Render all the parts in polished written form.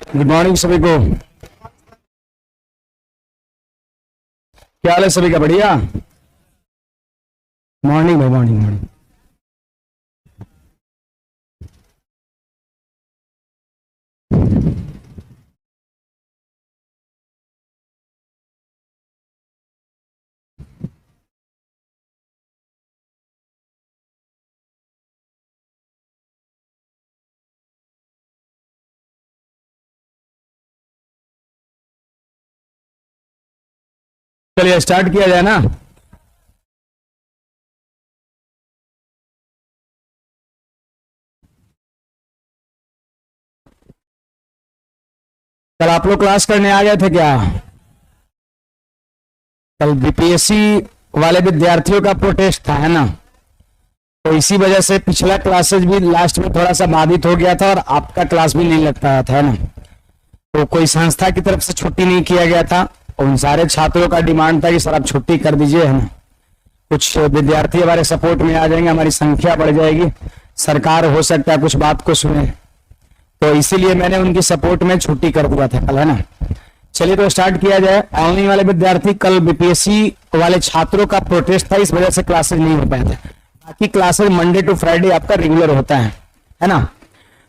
Good morning सभी को। क्या हाल है सभी का? बढ़िया। मॉर्निंग भाई, मॉर्निंग मॉर्निंग। चलिए स्टार्ट किया जाए ना। कल आप लोग क्लास करने आ गए थे क्या? कल बीपीएससी वाले विद्यार्थियों का प्रोटेस्ट था, है ना? तो इसी वजह से पिछला क्लासेस भी लास्ट में थोड़ा सा बाधित हो गया था और आपका क्लास भी नहीं लग पाया था, है ना? तो कोई संस्था की तरफ से छुट्टी नहीं किया गया था। उन सारे छात्रों का डिमांड था कि सर आप छुट्टी कर दीजिए, है ना? कुछ विद्यार्थी हमारे सपोर्ट में आ जाएंगे, हमारी संख्या बढ़ जाएगी, सरकार हो सकता है कुछ बात को सुने, तो इसीलिए मैंने उनकी सपोर्ट में छुट्टी कर दिया था कल, है ना? चलिए तो स्टार्ट किया जाए। ऑनलाइन वाले विद्यार्थी, कल बीपीएससी वाले छात्रों का प्रोटेस्ट था, इस वजह से क्लासेस नहीं हो पाए थे। बाकी क्लासेस मंडे टू फ्राइडे आपका रेगुलर होता है ना?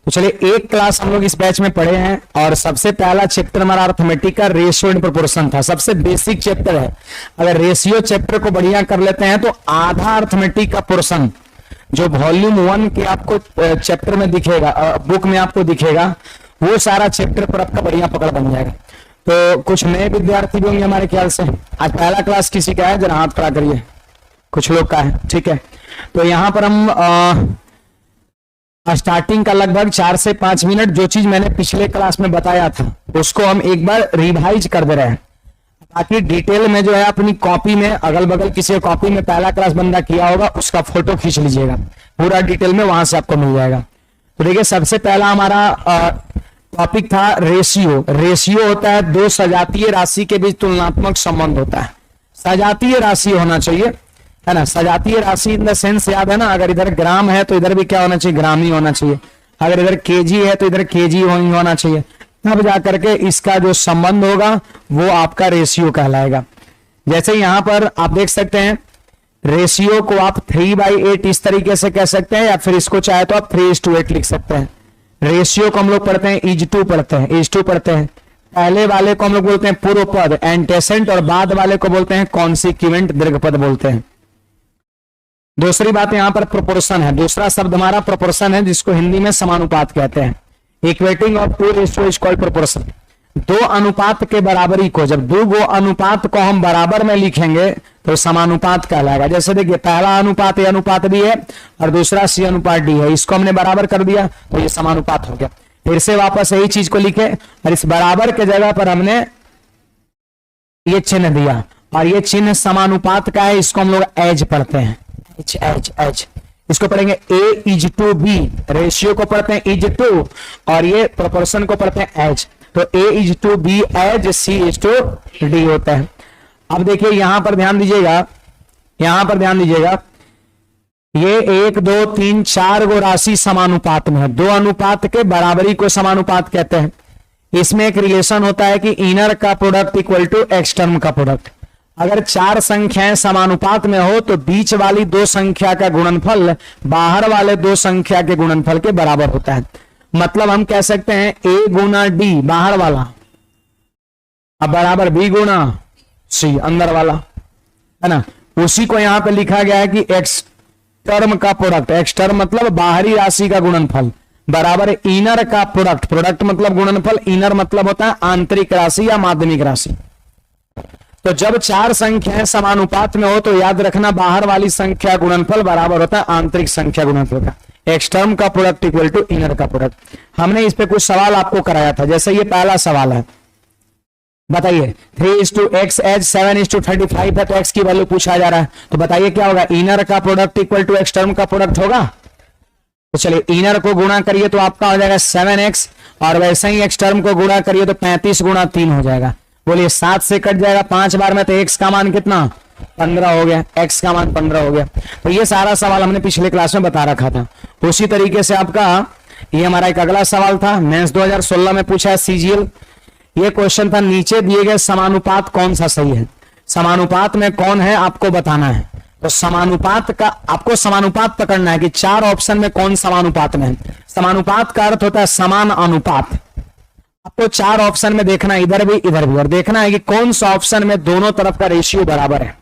तो चलिए एक क्लास हम लोग इस बैच में पढ़े हैं और सबसे पहला चैप्टर हमारा अर्थमेटिक का रेशियो एंड प्रोपोर्शन था। सबसे बेसिक चैप्टर है। अगर रेशियो चैप्टर को बढ़िया कर लेते हैं तो आधा अर्थमेटिक का पोर्शन जो वॉल्यूम 1 के आपको चैप्टर में दिखेगा, बुक में आपको दिखेगा, वो सारा चैप्टर पर आपका बढ़िया पकड़ बन जाएगा। तो कुछ नए विद्यार्थी भी होंगे हमारे ख्याल से। आज पहला क्लास किसी का है? जरा हाथ खड़ा करिए। कुछ लोग का है, ठीक है। तो यहाँ पर हम स्टार्टिंग का लगभग 4 से 5 मिनट जो चीज मैंने पिछले क्लास में बताया था उसको हम एक बार रिवाइज कर दे रहे हैं, ताकि डिटेल में जो है अपनी कॉपी में, अगल बगल किसी कॉपी में पहला क्लास बंदा किया होगा उसका फोटो खींच लीजिएगा, पूरा डिटेल में वहां से आपको मिल जाएगा। तो देखिए सबसे पहला हमारा टॉपिक था रेशियो। रेशियो होता है दो सजातीय राशि के बीच तुलनात्मक संबंध होता है। सजातीय राशि होना चाहिए, है ना? सजातीय राशि इन द सेंस याद है ना, अगर इधर ग्राम है तो इधर भी क्या होना चाहिए? ग्राम ही होना चाहिए। अगर इधर केजी है तो इधर केजी होना चाहिए। तब जाकर के इसका जो संबंध होगा वो आपका रेशियो कहलाएगा। जैसे यहां पर आप देख सकते हैं, रेशियो को आप 3/8 इस तरीके से कह सकते हैं, या फिर इसको चाहे तो आप 3:8 लिख सकते हैं। रेशियो को हम लोग पढ़ते हैं इज-टू पढ़ते हैं, इज-टू पढ़ते हैं। पहले वाले को हम लोग बोलते हैं पूर्व पद एंटेसेंट, और बाद वाले को बोलते हैं कॉन्सिक्वेंट दीर्घपद बोलते हैं। दूसरी बात यहां पर प्रोपोर्शन है। दूसरा शब्द हमारा प्रोपोर्शन है, जिसको हिंदी में समानुपात कहते हैं। Equating of two ratio is called proportion. दो अनुपात के बराबरी को, जब दो अनुपात को हम बराबर में लिखेंगे तो समानुपात कहलाएगा। जैसे देखिए पहला अनुपात ए अनुपात बी है और दूसरा सी अनुपात डी है, इसको हमने बराबर कर दिया तो ये समानुपात हो गया। फिर से वापस यही चीज को लिखे और इस बराबर के जगह पर हमने ये चिन्ह दिया, और ये चिन्ह समानुपात का है, इसको हम लोग एज पढ़ते हैं। एच एच एच, इसको पढ़ेंगे ए इज टू बी। रेशियो को पढ़ते हैं इज टू, और ये प्रोपोर्शन को पढ़ते हैं एच। तो A is to B as, C is to D होता है। अब देखिए यहां पर ध्यान दीजिएगा, यहां पर ध्यान दीजिएगा, ये 1 2 3 4 गो राशि समानुपात में है। दो अनुपात के बराबरी को समानुपात कहते हैं। इसमें एक रिलेशन होता है कि इनर का प्रोडक्ट इक्वल टू एक्सटर्नल का प्रोडक्ट। अगर 4 संख्याएं समानुपात में हो तो बीच वाली दो संख्या का गुणनफल बाहर वाले दो संख्या के गुणनफल के बराबर होता है। मतलब हम कह सकते हैं ए गुना डी बाहर वाला अब बराबर बी गुना सी अंदर वाला, है ना? उसी को यहां पे लिखा गया है कि एक्स टर्म का प्रोडक्ट, एक्स टर्म मतलब बाहरी राशि का गुणनफल, बराबर इनर का प्रोडक्ट। प्रोडक्ट मतलब गुणनफल, इनर मतलब होता है आंतरिक राशि या माध्यमिक राशि। तो जब 4 संख्याएं समानुपात में हो तो याद रखना बाहर वाली संख्या गुणनफल बराबर होता है आंतरिक संख्या गुणनफल का। एक्स टर्म का प्रोडक्ट इक्वल टू इनर का प्रोडक्ट। हमने इस पे कुछ सवाल आपको कराया था। जैसे ये पहला सवाल है, बताइए 3:x एज 7:35 है, तो x की वैल्यू पूछा जा रहा है। तो बताइए क्या होगा? इनर का product equal to extreme का प्रोडक्ट होगा। तो चलिए इनर को गुणा करिए तो आपका हो जाएगा 7x, और वैसे ही एक्स टर्म को गुणा करिए तो 35 गुणा 3 हो जाएगा। बोलिए 7 से कट जाएगा 5 बार में, तो x का मान कितना? 15 हो गया। x का मान 15 हो गया। तो ये सारा सवाल हमने पिछले क्लास में बता रखा था। उसी तरीके से आपका ये हमारा एक अगला सवाल था, मेंस 2016 में पूछा है सीजीएल। ये क्वेश्चन था, नीचे दिए गए समानुपात कौन सा सही है। समानुपात में कौन है आपको बताना है। तो समानुपात का आपको समानुपात पकड़ना है कि 4 ऑप्शन में कौन समानुपात में है। समानुपात का अर्थ होता है समान अनुपात। आपको 4 ऑप्शन में देखना है, इधर भी और देखना है कि कौन सा ऑप्शन में दोनों तरफ का रेशियो बराबर है।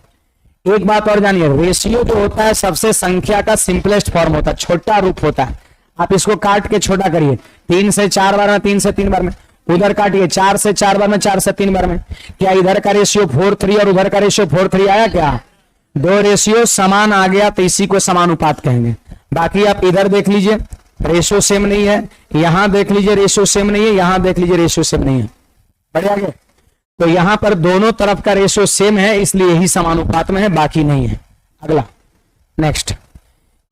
एक बात और जानिए, रेशियो जो होता है सबसे संख्या का सिंपलेस्ट फॉर्म होता है, छोटा रूप होता है। आप इसको काट के छोटा करिए, 3 से 4 बार में, 3 से 3 बार में, उधर काटिए 4 से 4 बार में, 4 से 3 बार में। क्या इधर का रेशियो 4:3 और उधर का रेशियो 4:3 आया क्या? 2 रेशियो समान आ गया तो इसी को समानुपात कहेंगे। बाकी आप इधर देख लीजिए रेशियो सेम नहीं है, यहां देख लीजिए रेशियो सेम नहीं है, यहां देख लीजिए रेशियो सेम नहीं है। बढ़िया आगे, तो यहां पर दोनों तरफ का रेशियो सेम है इसलिए यही समानुपात में है, बाकी नहीं है। अगला नेक्स्ट,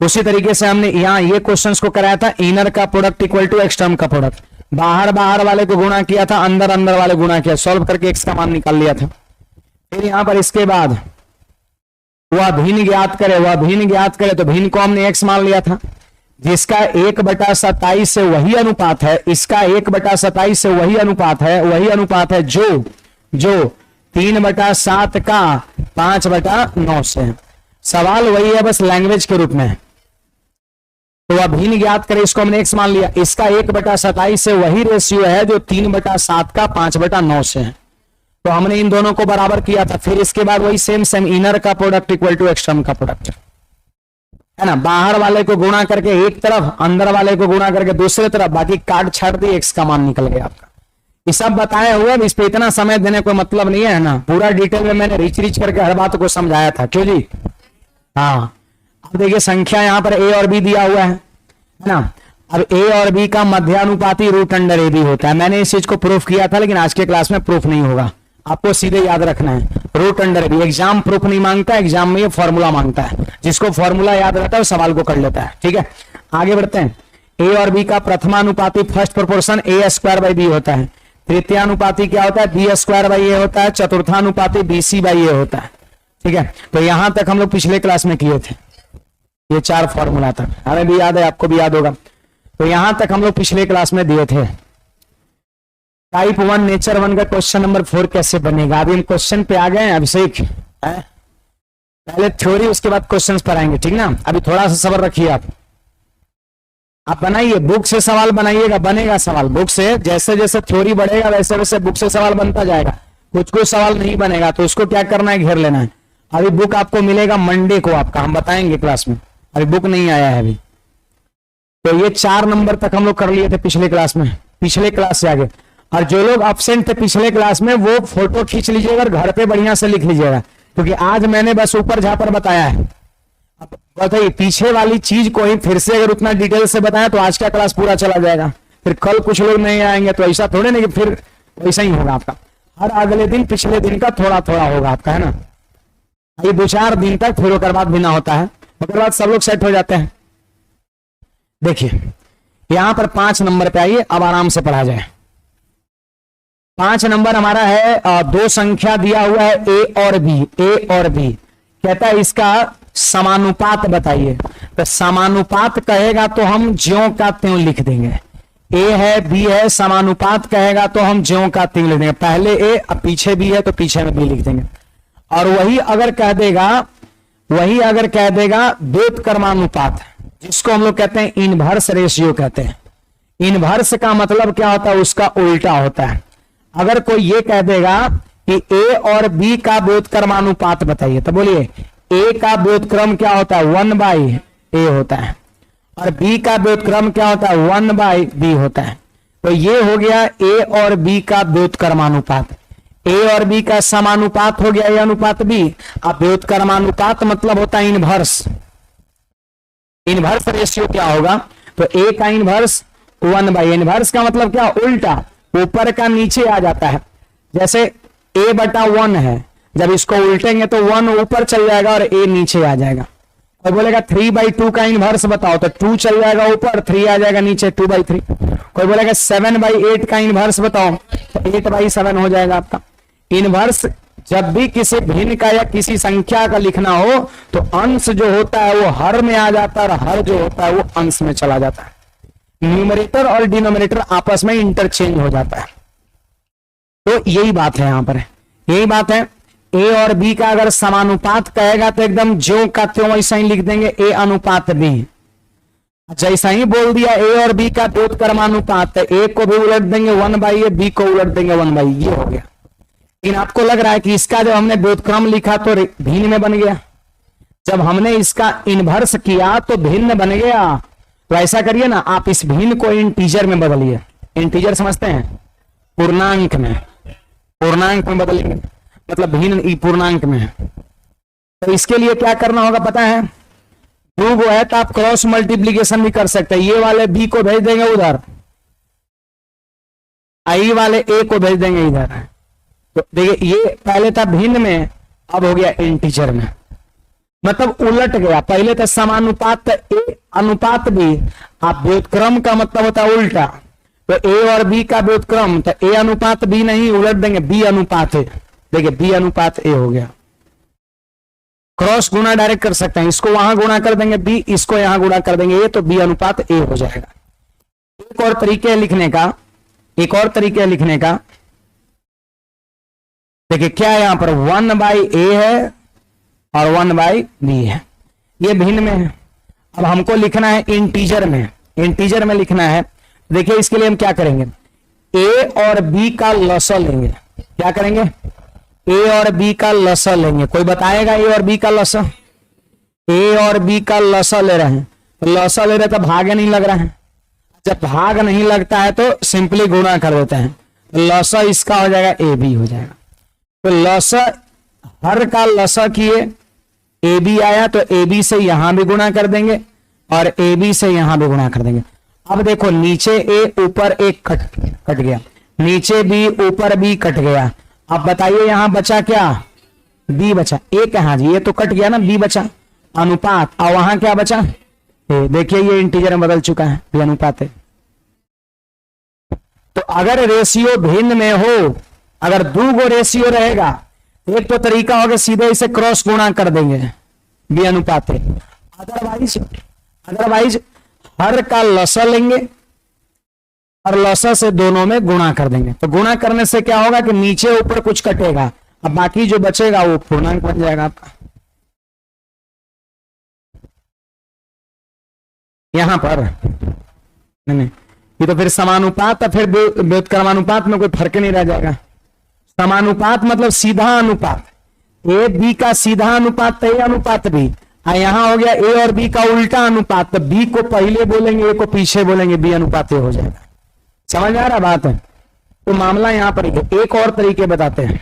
उसी तरीके से हमने यहां ये क्वेश्चंस को कराया था, इनर का प्रोडक्ट इक्वल टू एक्सटर्म का प्रोडक्ट। बाहर वाले को गुणा किया था, अंदर वाले गुणा किया, सॉल्व करके एक्स का मान निकाल लिया था। फिर यहां पर इसके बाद वह भिन्न ज्ञात करे, तो भिन्न को हमने एक्स मान लिया था, जिसका 1/27 से वही अनुपात है, इसका 1/27 से वही अनुपात है जो 3/7 का 5/9 से है। सवाल वही है, बस लैंग्वेज के रूप में। तो अब भिन्न ज्ञात करें, इसको हमने x मान लिया, इसका 1/27 से वही रेशियो है जो 3/7 का 5/9 से है। तो हमने इन दोनों को बराबर किया था। फिर इसके बाद वही सेम इनर का प्रोडक्ट इक्वल टू एक्सटर्म का प्रोडक्ट, है ना। बाहर वाले को गुणा करके एक तरफ, अंदर वाले को गुणा करके दूसरे तरफ, बाकी काट छाट दी, एक्स का मान निकल गया आपका। ये सब बताए हुए, इस पे इतना समय देने कोई मतलब नहीं है ना। पूरा डिटेल में मैंने रिच करके हर बात को समझाया था, क्यों जी? हाँ, अब देखिए संख्या यहाँ पर ए और बी दिया हुआ है ना। अब ए और बी का मध्यानुपाती √a होता है। मैंने इस चीज को प्रूफ किया था, लेकिन आज के क्लास में प्रूफ नहीं होगा, आपको सीधे याद रखना है। √a, एग्जाम प्रूफ नहीं मांगता, एग्जाम में ये फॉर्मूला मांगता है। जिसको फॉर्मूला याद रहता है वो सवाल को कर लेता है, ठीक है। आगे बढ़ते हैं। ए और बी का प्रथमानुपाती फर्स्ट प्रोपोर्शन a² होता है। तृतीयानुपाती क्या होता है? b² होता है। चतुर्थानुपाती bc/a होता है, ठीक है। तो यहां तक हम लोग पिछले क्लास में किए थे, ये 4 फॉर्मूला तक हमें भी याद है, आपको भी याद होगा। तो यहां तक हम लोग पिछले क्लास में दिए थे। टाइप 1 नेचर 1 का क्वेश्चन नंबर 4 कैसे बनेगा? अभी हम क्वेश्चन पे आ गए हैं अभिषेक, पहले थ्योरी उसके बाद क्वेश्चंस पर आएंगे, ठीक ना। अभी थोड़ा सा सब्र रखिए, आप बनाइए, बुक से सवाल बनाइएगा, बनेगा सवाल बुक से। जैसे जैसे थ्योरी बढ़ेगा वैसे वैसे बुक से सवाल बनता जाएगा। कुछ सवाल नहीं बनेगा तो उसको क्या करना है, घेर लेना है। अभी बुक आपको मिलेगा मंडे को, आपका हम बताएंगे क्लास में, अभी बुक नहीं आया है अभी। तो ये 4 नंबर तक हम लोग कर लिए थे पिछले क्लास में, पिछले क्लास से आगे। और जो लोग एब्सेंट थे पिछले क्लास में वो फोटो खींच लीजिएगा और घर पे बढ़िया से लिख लीजिएगा, क्योंकि आज मैंने बस ऊपर झापर बताया है। अब बताइए, पीछे वाली चीज को ही फिर से अगर उतना डिटेल से बताया तो आज का क्लास पूरा चला जाएगा। फिर कल कुछ लोग नहीं आएंगे तो ऐसा थोड़े नहीं कि फिर वैसा ही होगा आपका। हर अगले दिन पिछले दिन का थोड़ा थोड़ा होगा आपका, है ना। ये 2-4 दिन तक, फिर उसके बाद भी ना होता है, उसके बाद सब लोग सेट हो जाते हैं। देखिए यहां पर 5 नंबर पे आइए, अब आराम से पढ़ा जाए। 5 नंबर हमारा है, 2 संख्या दिया हुआ है ए और बी, कहता है इसका समानुपात बताइए। तो समानुपात कहेगा तो हम ज्यों का त्यों लिख देंगे। ए है बी है, समानुपात कहेगा तो हम ज्यों का त्यों लिख देंगे। पहले ए, अब पीछे बी है तो पीछे में बी लिख देंगे। और वही अगर कह देगा व्युत्क्रमानुपात, जिसको हम लोग कहते हैं इनवर्स रेशियो कहते हैं। इनवर्स का मतलब क्या होता है? उसका उल्टा होता है। अगर कोई ये कह देगा कि ए और बी का व्युत्क्रमानुपात बताइए, तो बोलिए ए का व्युत्क्रम क्या होता है? 1/a होता है, और बी का व्युत्क्रम क्या होता है? 1/b होता है। तो ये हो गया ए और बी का व्युत्क्रमानुपात। ए और बी का समानुपात हो गया ए अनुपात बी। अब व्युत्क्रमानुपात मतलब होता है इनवर्स। इनवर्स रेशियो क्या होगा? तो ए का इनवर्स 1/a। इनवर्स का मतलब क्या? उल्टा, ऊपर का नीचे आ जाता है। जैसे a/1 है, जब इसको उल्टेंगे तो 1 ऊपर चल जाएगा और a नीचे आ जाएगा। कोई बोलेगा 3/2 का इनवर्स बताओ, तो 2 चल जाएगा ऊपर, 3 आ जाएगा नीचे, 2/3। कोई बोलेगा 7/8 का इनवर्स बताओ, तो 8/7 हो जाएगा आपका। इनवर्स जब भी किसी भिन्न का या किसी संख्या का लिखना हो तो अंश जो होता है वो हर में आ जाता है और हर जो होता है वो अंश में चला जाता है। न्यूमरेटर और डिनोमिनेटर आपस में इंटरचेंज हो जाता है। तो यही बात है, यहां पर यही बात है। ए और बी का अगर समानुपात कहेगा तो एकदम ज्यों का त्यों वैसा ही लिख देंगे, ए अनुपात बी। जैसा ही बोल दिया ए और बी का व्युत्क्रमानुपात, ए को भी उलट देंगे 1/a, बी को उलट देंगे 1/e, ये हो गया। लेकिन आपको लग रहा है कि इसका जब हमने व्युत्क्रम लिखा तो भिन्न में बन गया, जब हमने इसका इनवर्स किया तो भिन्न बन गया। तो ऐसा करिए ना, आप इस भिन्न को इंटीजर में बदलिए। इंटीजर समझते हैं? पूर्णांक में, पूर्णांक में बदलेंगे, मतलब भिन्न पूर्णांक में है। तो इसके लिए क्या करना होगा पता है? दो गो है तो आप क्रॉस मल्टीप्लीकेशन भी कर सकते हैं। ये वाले बी को भेज देंगे उधर, आई वाले ए को भेज देंगे इधर। तो देखिए ये पहले था भिन्न में, अब हो गया इंटीजर में, मतलब उलट गया। पहले था समानुपात ए अनुपात बी, आप व्युत्क्रम का मतलब होता है उल्टा। तो ए और बी का व्युत्क्रम, तो ए अनुपात बी नहीं, उलट देंगे बी अनुपात ए। देखिए बी अनुपात ए हो गया। क्रॉस गुणा डायरेक्ट कर सकते हैं, इसको वहां गुणा कर देंगे बी, इसको यहां गुणा कर देंगे ए, तो बी अनुपात ए हो जाएगा। एक और तरीके लिखने का, एक और तरीके लिखने का, देखिए क्या है यहां पर 1/a है और 1/b है, ये भिन्न में है। अब हमको लिखना है इंटीजर में, इंटीजर में लिखना है। देखिए इसके लिए हम क्या करेंगे, ए और बी का लसा लेंगे। क्या करेंगे? ए और बी का लसा लेंगे। कोई बताएगा ए और बी का लसा? ए और बी का लसा ले रहे हैं, लसा ले रहे तो भाग नहीं लग रहा है। जब भाग नहीं लगता है तो सिंपली गुणा कर देते हैं, लसा इसका हो जाएगा ए बी हो जाएगा। तो लसा हर का लसा किए, ए बी आया तो ए बी से यहां भी गुणा कर देंगे और ए बी से यहां भी गुणा कर देंगे। अब देखो नीचे ए ऊपर एक कट गया, नीचे बी ऊपर बी कट गया। अब बताइए यहां बचा क्या? बी बचा। ए कहां जी? ये तो कट गया ना, बी बचा अनुपात। और वहां क्या बचा? ए। देखिए ये इंटीजर में बदल चुका है, बी अनुपात है। तो अगर रेशियो भिन्न में हो, अगर दो गो रेशियो रहेगा, एक तो तरीका होगा सीधे इसे क्रॉस गुणा कर देंगे, बी अनुपात है। अदरवाइज हर का लसा लेंगे और लसा से दोनों में गुणा कर देंगे। तो गुणा करने से क्या होगा कि नीचे ऊपर कुछ कटेगा, अब बाकी जो बचेगा वो पूर्णांक बन जाएगा आपका। यहां पर नहीं, ये तो फिर समानुपात, तो फिर व्युत्क्रमानुपात में कोई फर्क नहीं रह जाएगा। समानुपात मतलब सीधा अनुपात, ए बी का सीधा अनुपात तो ए अनुपात बी, यहां हो गया ए और बी का उल्टा अनुपात, तो बी को पहले बोलेंगे ए को पीछे बोलेंगे, बी अनुपात ए हो जाएगा। समझ आ रहा बात है? तो मामला यहां पर एक और तरीके बताते हैं,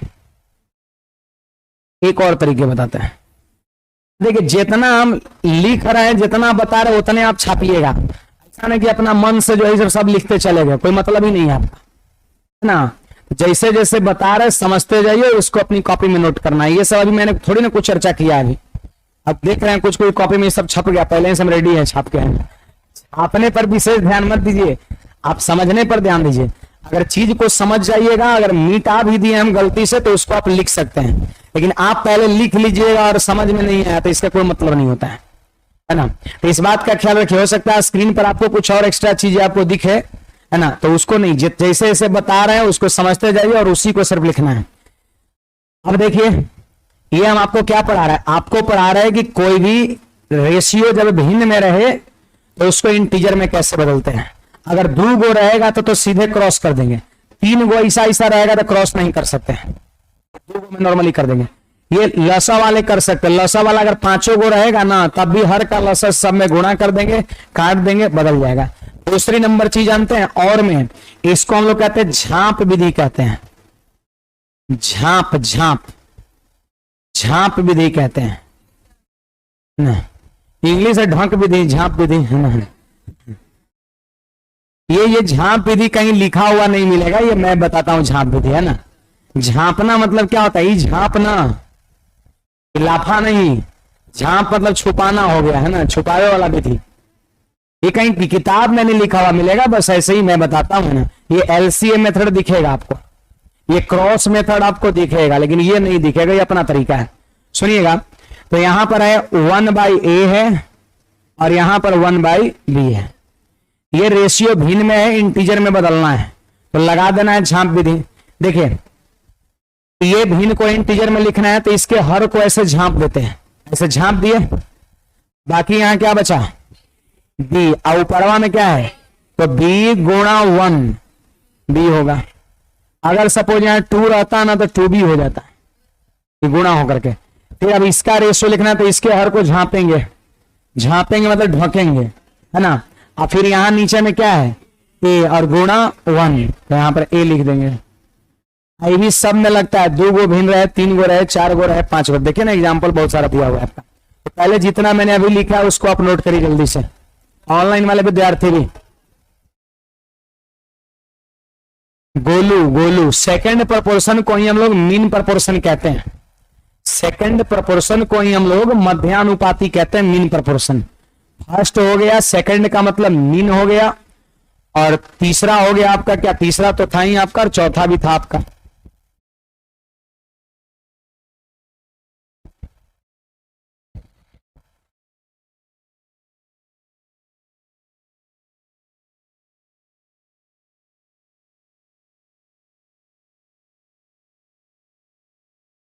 एक और तरीके बताते हैं। देखिए जितना हम लिख रहे हैं, जितना बता रहे उतने आप छापिएगा। ऐसा नहीं कि अपना मन से जो है सब लिखते चले गए, कोई मतलब ही नहीं है आपका, है ना। जैसे जैसे बता रहे समझते जाइए, उसको अपनी कॉपी में नोट करना है। ये सब अभी मैंने थोड़ी ना कुछ चर्चा किया अभी, अब देख रहे हैं कुछ कोई कॉपी में सब छप गया, पहले से हम रेडी है छाप के हैं। छापने पर विशेष ध्यान मत दीजिए, आप समझने पर ध्यान दीजिए। अगर चीज को समझ जाइएगा, अगर मिटा भी दिए हम गलती से, तो उसको आप लिख सकते हैं, लेकिन आप पहले लिख लीजिएगा और समझ में नहीं आया तो इसका कोई मतलब नहीं होता है ना। तो इस बात का ख्याल रखिए, हो सकता है स्क्रीन पर आपको कुछ और एक्स्ट्रा चीजें आपको दिखे, है ना, तो उसको नहीं, जैसे जैसे बता रहे हैं उसको समझते जाइए और उसी को सिर्फ लिखना है। अब देखिए ये हम आपको क्या पढ़ा रहा है, आपको पढ़ा रहा है कि कोई भी रेशियो जब भिन्न में रहे तो उसको इंटीजर में कैसे बदलते हैं। अगर दो गो रहेगा तो सीधे क्रॉस कर देंगे, तीन गो ऐसा ऐसा रहेगा तो क्रॉस नहीं कर सकते हैं, दो गो में नॉर्मली कर देंगे। ये लसा वाले कर सकते हैं, लसा वाला अगर पांचों गो रहेगा ना, तब भी हर का लसा सब में गुणा कर देंगे, काट देंगे, बदल जाएगा। दूसरी नंबर चीज जानते हैं और में, इसको हम लोग कहते हैं झांप विधि कहते हैं, झांप झांप झांप विधि कहते हैं ना, इंग्लिश है ढंक विधि, झांप विधि है ना। ये झांप विधि कहीं लिखा हुआ नहीं मिलेगा, ये मैं बताता हूं झांप विधि, है ना। झांपना मतलब क्या होता है, ये झांपना, लाफा नहीं, झांप मतलब छुपाना हो गया, है ना, छुपावे वाला विधि। ये कहीं की किताब में नहीं लिखा हुआ मिलेगा, बस ऐसे ही मैं बताता हूं ना। ये एलसीए मेथड दिखेगा आपको, ये क्रॉस मेथड आपको दिखेगा, लेकिन ये नहीं दिखेगा, ये अपना तरीका है। सुनिएगा, तो यहां पर है 1/a है और यहां पर 1/b है। ये रेशियो भिन्न में है, इंटीजर में बदलना है तो लगा देना है झांप विधि। देखिए ये भिन्न को इंटीजर में लिखना है तो इसके हर को ऐसे झांप देते हैं, ऐसे झांप दिए, बाकी यहां क्या बचा बी, और ऊपरवा में क्या है तो बी गुणा 1 बी होगा। अगर सपोज यहां 2 रहता ना तो 2b हो जाता है, ये गुणा होकर के। फिर अब इसका रेशियो लिखना है तो इसके हर को झांपेंगे, झांपेंगे मतलब ढकेंगे, है ना। और फिर यहां नीचे में क्या है ए और गुणा 1, तो यहां पर ए लिख देंगे। ये भी सब में लगता है, 2 गो भिन्न रहे, 3 गो रहे, 4 गो रहे, 5 गो। देखिए ना एग्जाम्पल बहुत सारा दिया हुआ है आपका। तो पहले जितना मैंने अभी लिखा है उसको आप नोट करिए जल्दी से, ऑनलाइन वाले विद्यार्थी भी। गोलू सेकंड प्रोपोर्शन को ही हम लोग मीन प्रोपोर्शन कहते हैं, सेकंड प्रोपोर्शन को ही हम लोग मध्यानुपाती कहते हैं, मीन प्रोपोर्शन। फर्स्ट हो गया, सेकंड का मतलब मीन हो गया, और तीसरा हो गया आपका क्या, तीसरा तो था ही आपका और चौथा भी था आपका।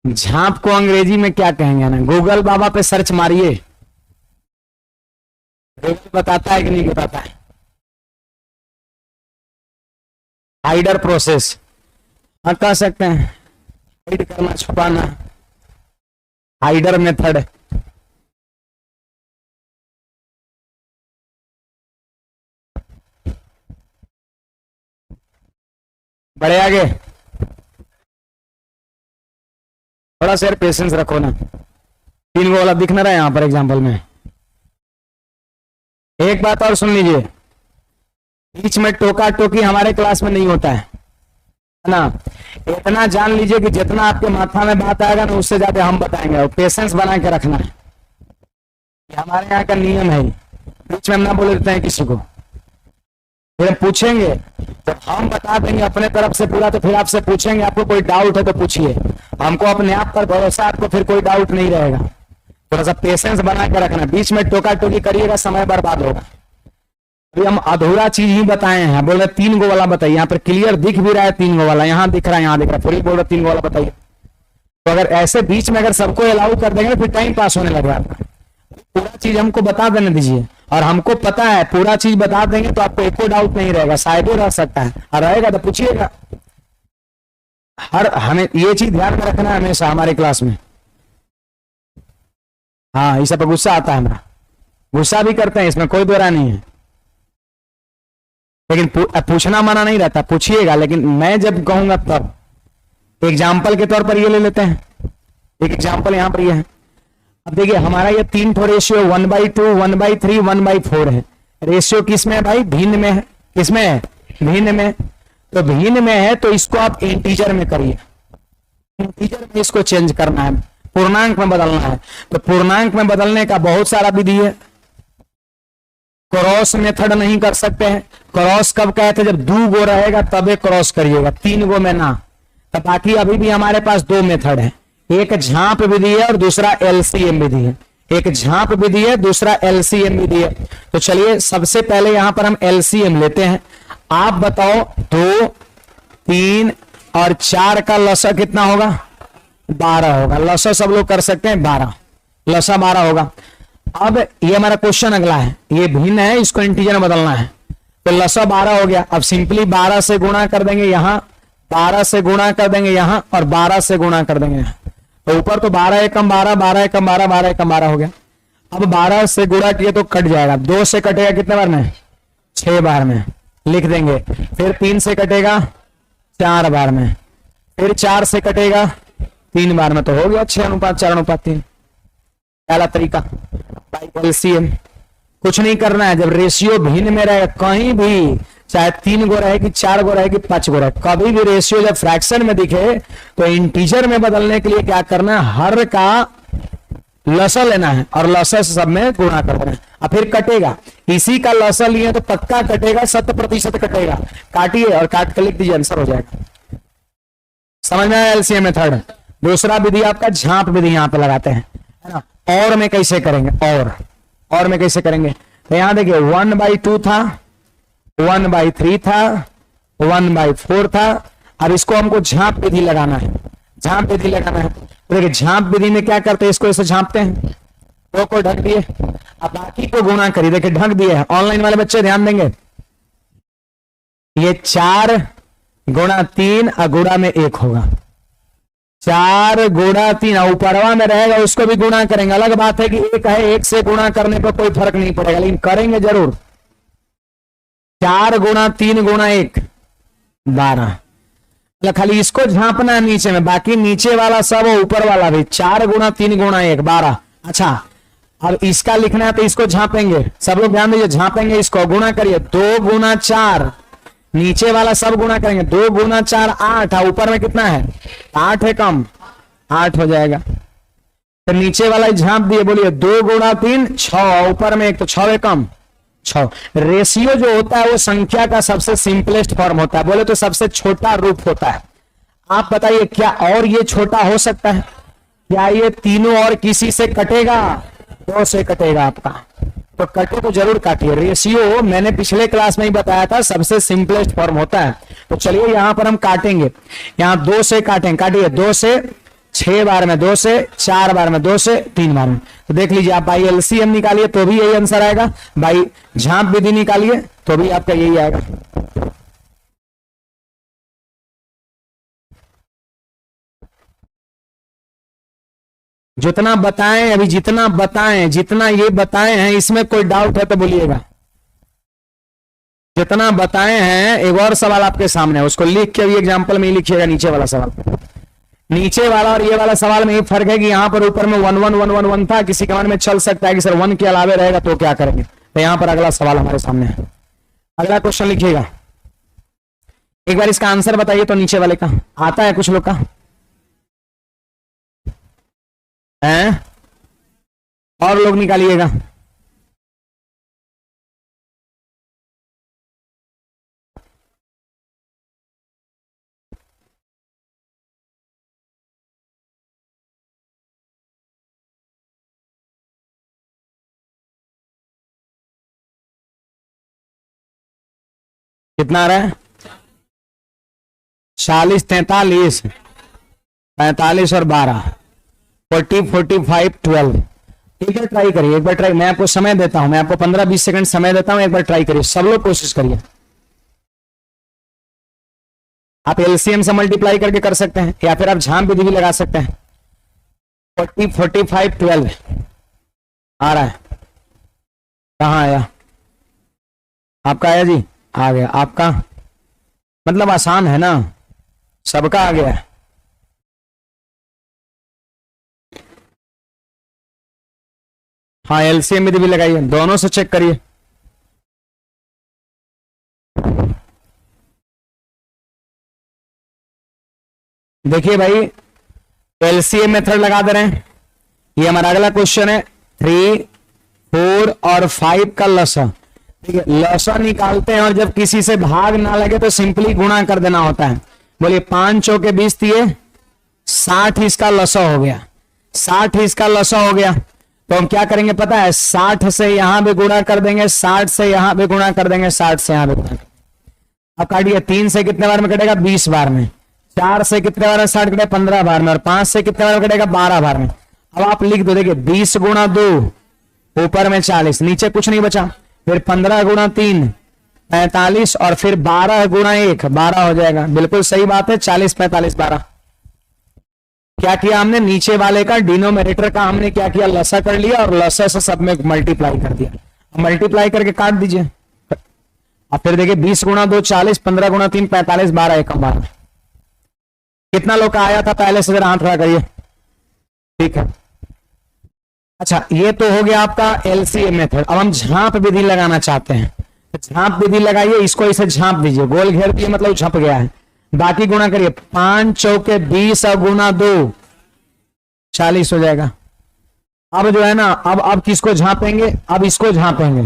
झांप को अंग्रेजी में क्या कहेंगे ना, गूगल बाबा पे सर्च मारिए, गूगल बताता है कि नहीं बताता है। हाइडर प्रोसेस, हाँ कह सकते हैं, हाइड करना, छुपाना, हाइडर मेथड। बढ़े आगे, थोड़ा सा पेशेंस रखो ना। 3 गो वाला दिख ना रहा है यहां पर एग्जाम्पल में। एक बात और सुन लीजिए, बीच में टोका टोकी हमारे क्लास में नहीं होता है ना। इतना जान लीजिए कि जितना आपके माथा में बात आएगा ना उससे ज्यादा हम बताएंगे, और पेशेंस बना के रखना है, ये हमारे यहाँ का नियम है। बीच में हम ना बोले देते हैं किसी को, फिर हम पूछेंगे जब हम बता देंगे अपने तरफ से पूरा, तो फिर आपसे पूछेंगे आपको कोई डाउट है तो पूछिए। हमको अपने आप पर भरोसा, आपको फिर कोई डाउट नहीं रहेगा। थोड़ा सा पेशेंस बना के रखना, बीच में टोका टोकी करिएगा समय बर्बाद होगा। अभी हम अधूरा चीज ही बताए हैं, बोल रहे 3 गो वाला बताइए, यहाँ पर क्लियर दिख भी रहा है 3 गो वाला, यहाँ दिख रहा है, यहाँ दिख रहा है, फिर बोल रहे 3 गो वाला बताइए। तो अगर ऐसे बीच में अगर सबको अलाउ कर देंगे फिर टाइम पास होने लगेगा आपका। पूरा चीज हमको बता देने दीजिए, और हमको पता है पूरा चीज बता देंगे तो आपको एको डाउट नहीं रहेगा, शायद ही रह सकता है, और रहेगा तो पूछिएगा। हमें ये चीज ध्यान में रखना है हमेशा हमारे क्लास में। हाँ, इस पर गुस्सा आता है, हमारा गुस्सा भी करते हैं, इसमें कोई दो राय नहीं है, लेकिन पूछना मना नहीं रहता, पूछिएगा। लेकिन मैं जब कहूंगा तब, एग्जाम्पल के तौर पर ये ले लेते हैं, एक एग्जाम्पल यहां पर ये है। अब देखिए हमारा ये 3 ठो रेशियो 1/2, 1/3, 1/4 है। रेशियो किस में है भाई, भिन्न में है। किसमें है, भिन्न में। तो भिन्न में है तो इसको आप इंटीजर में करिए, इंटीजर में इसको चेंज करना है, पूर्णांक में बदलना है। तो पूर्णांक में बदलने का बहुत सारा विधि है। क्रॉस मेथड नहीं कर सकते हैं। क्रॉस कब कहते हैं, जब 2 गो रहेगा तबे क्रॉस करिएगा, 3 गो में ना। तो बाकी अभी भी हमारे पास 2 मेथड है, एक झांप विधि है और दूसरा एलसीएम विधि है। एक झांप विधि है, दूसरा एलसीएम विधि है। तो चलिए सबसे पहले यहां पर हम एलसीएम लेते हैं। आप बताओ 2, 3 और 4 का लसा कितना होगा, 12 होगा। लसा सब लोग कर सकते हैं, 12 लसा 12 होगा। अब ये हमारा क्वेश्चन अगला है, ये भिन्न है, इसको इंटीजर में बदलना है। तो लसा 12 हो गया। अब सिंपली 12 से गुणा कर देंगे यहां, 12 से गुणा कर देंगे यहां, और 12 से गुणा कर देंगे यहां। तो ऊपर तो 12 एकम 12, 12 एकम 12, 12 एकम 12 हो गया। अब 12 से गुणा किए तो कट जाएगा, 2 से कटेगा कितने बार में, 6 बार में लिख देंगे। फिर 3 से कटेगा 4 बार में, फिर 4 से कटेगा 3 बार में, तो हो गया 6:4:3। पहला तरीका एलसीएम। कुछ नहीं करना है, जब रेशियो भिन्न में रहे, कहीं भी चाहे 3 गो रहे कि 4 गो रहे कि 5 गो रहे, कभी भी रेशियो जब फ्रैक्शन में दिखे तो इंटीजर में बदलने के लिए क्या करना है, हर का लसा लेना है और लसा से सब में गुणा कर देना है, और फिर कटेगा। इसी का लसा लिए तो पक्का कटेगा, 100% कटेगा। काटिए और काट कर लिख दीजिए, आंसर हो जाएगा। समझ में आया एलसीएम मेथड। दूसरा विधि आपका झांप विधि यहां पे लगाते हैं, है ना। और में कैसे करेंगे, और में कैसे करेंगे, तो यहां देखिए 1/2 था, 1/3 था, 1/4 था। अब इसको हमको झांप विधि लगाना है, झांप विधि लगाना है। तो देखिए झांप विधि में क्या करते हैं, इसको ऐसे झांपते हैं, दो को ढक दिए, अब बाकी को गुणा करिए। देखिए ढक दिए है, ऑनलाइन वाले बच्चे ध्यान देंगे, ये 4 गुणा 3 और गुणा में 1 होगा, 4 गुणा 3 ऊपरवा में रहेगा, उसको भी गुणा करेंगे। अलग बात है कि एक है, एक से गुणा करने पर कोई फर्क नहीं पड़ेगा, लेकिन करेंगे जरूर। 4 गुणा 3 गुणा 1 12, खाली इसको झांपना है नीचे में, बाकी नीचे वाला सब ऊपर वाला भी। 4 गुणा 3 गुणा 1 12। अच्छा अब इसका लिखना है तो इसको झांपेंगे, सब लोग ध्यान दीजिए, झांपेंगे इसको, गुणा करिए। 2 गुणा 4, नीचे वाला सब गुणा करेंगे, 2 गुणा 4 8, ऊपर में कितना है 8 है, कम 8 हो जाएगा। तो नीचे वाला झांप दिए, बोलिए 2 गुणा 3 6, ऊपर में 1 तो 6 है, कम 6। रेशियो जो होता है वो संख्या का सबसे सिंपलेस्ट फॉर्म होता है, बोले तो सबसे छोटा रूप होता है। आप बताइए क्या और ये छोटा हो सकता है? क्या ये तीनों और किसी से कटेगा? 2 से कटेगा आपका, तो कटे तो जरूर काटिए। रेशियो मैंने पिछले क्लास में ही बताया था सबसे सिंपलेस्ट फॉर्म होता है। तो चलिए यहां पर हम काटेंगे, यहां 2 से काटेंगे, काटिए 2 से 6 बार में, 2 से 4 बार में, 2 से 3 बार में। तो देख लीजिए आप बाई एलसीएम निकालिए तो भी यही आंसर आएगा, बाई झांप विधि निकालिए तो भी आपका यही आएगा। जितना बताएं अभी, जितना बताएं, जितना ये बताए हैं, इसमें कोई डाउट है तो बोलिएगा। जितना बताए हैं, एक और सवाल आपके सामने है, उसको लिख के अभी एग्जाम्पल में ही लिखिएगा। नीचे वाला सवाल, नीचे वाला और ये वाला सवाल में ही फर्क है कि यहां पर ऊपर में 1 1 1 1 1 था, किसी के मन में चल सकता है कि सर 1 के अलावे रहेगा तो क्या करेंगे। तो यहां पर अगला सवाल हमारे सामने है, अगला क्वेश्चन लिखिएगा। एक बार इसका आंसर बताइए तो नीचे वाले का आता है कुछ लोग का है, और लोग निकालिएगा। कितना आ रहा है? 40 43 45 और 12 40 45 12। एक बार ट्राई करिए, एक बार ट्राई, मैं आपको समय देता हूं, मैं आपको 15-20 सेकंड समय देता हूं, एक बार ट्राई करिए, सब लोग कोशिश करिए। आप एलसीएम से मल्टीप्लाई करके कर सकते हैं या फिर आप झांप विधि भी लगा सकते हैं। 40 45 12 आ रहा है, कहाँ आया आपका? आया जी, आ गया आपका, मतलब आसान है ना, सबका आ गया। हाँ एलसीएम विधि भी लगाइए, दोनों से चेक करिए। देखिए भाई एलसीएम मेथड लगा दे रहे हैं, ये हमारा अगला क्वेश्चन है। 3 4 और 5 का लसा, ठीक है, लसा निकालते हैं और जब किसी से भाग ना लगे तो सिंपली गुणा कर देना होता है। बोलिए 5 चौके 20 दिए, 60 इसका लसा हो गया, 60 इसका लसा हो गया। तो हम क्या करेंगे पता है, 60 से यहां भी गुणा कर देंगे, 60 से यहां भी गुणा कर देंगे, 60 से यहां भी गुणा। अब काटिए, 3 से कितने बार में कटेगा? 20 बार में। 4 से कितने बार में 60 कटेगा? 15 बार में। और 5 से कितने बार में कटेगा? 12 बार में। अब आप लिख दो, देखिए 20 गुणा 2, ऊपर में 40, नीचे कुछ नहीं बचा, फिर 15 गुणा 3 45, और फिर 12 गुणा 1 12 हो जाएगा। बिल्कुल सही बात है, 40 45 12। क्या किया हमने? नीचे वाले का डिनोमिनेटर का हमने क्या किया? लसा कर लिया और लसा से सब में मल्टीप्लाई कर दिया। मल्टीप्लाई करके काट दीजिए। अब फिर देखिए 20 गुणा 2 40, 15 गुणा 3 45, 12 एकम 12। कितना लोग का आया था पहले से? जरा हाथ खड़ा करिए। ठीक है, अच्छा ये तो हो गया आपका एलसीएम मेथड। अब हम झांप विधि लगाना चाहते हैं, झांप विधि लगाइए, इसको इसे झांप दीजिए, गोल घेर दिए मतलब झप गया है। बाकी गुणा करिए, 5 चौके 20 और गुणा 2 40 हो जाएगा। अब जो है ना, अब किसको झांपेंगे? अब इसको झांपेंगे।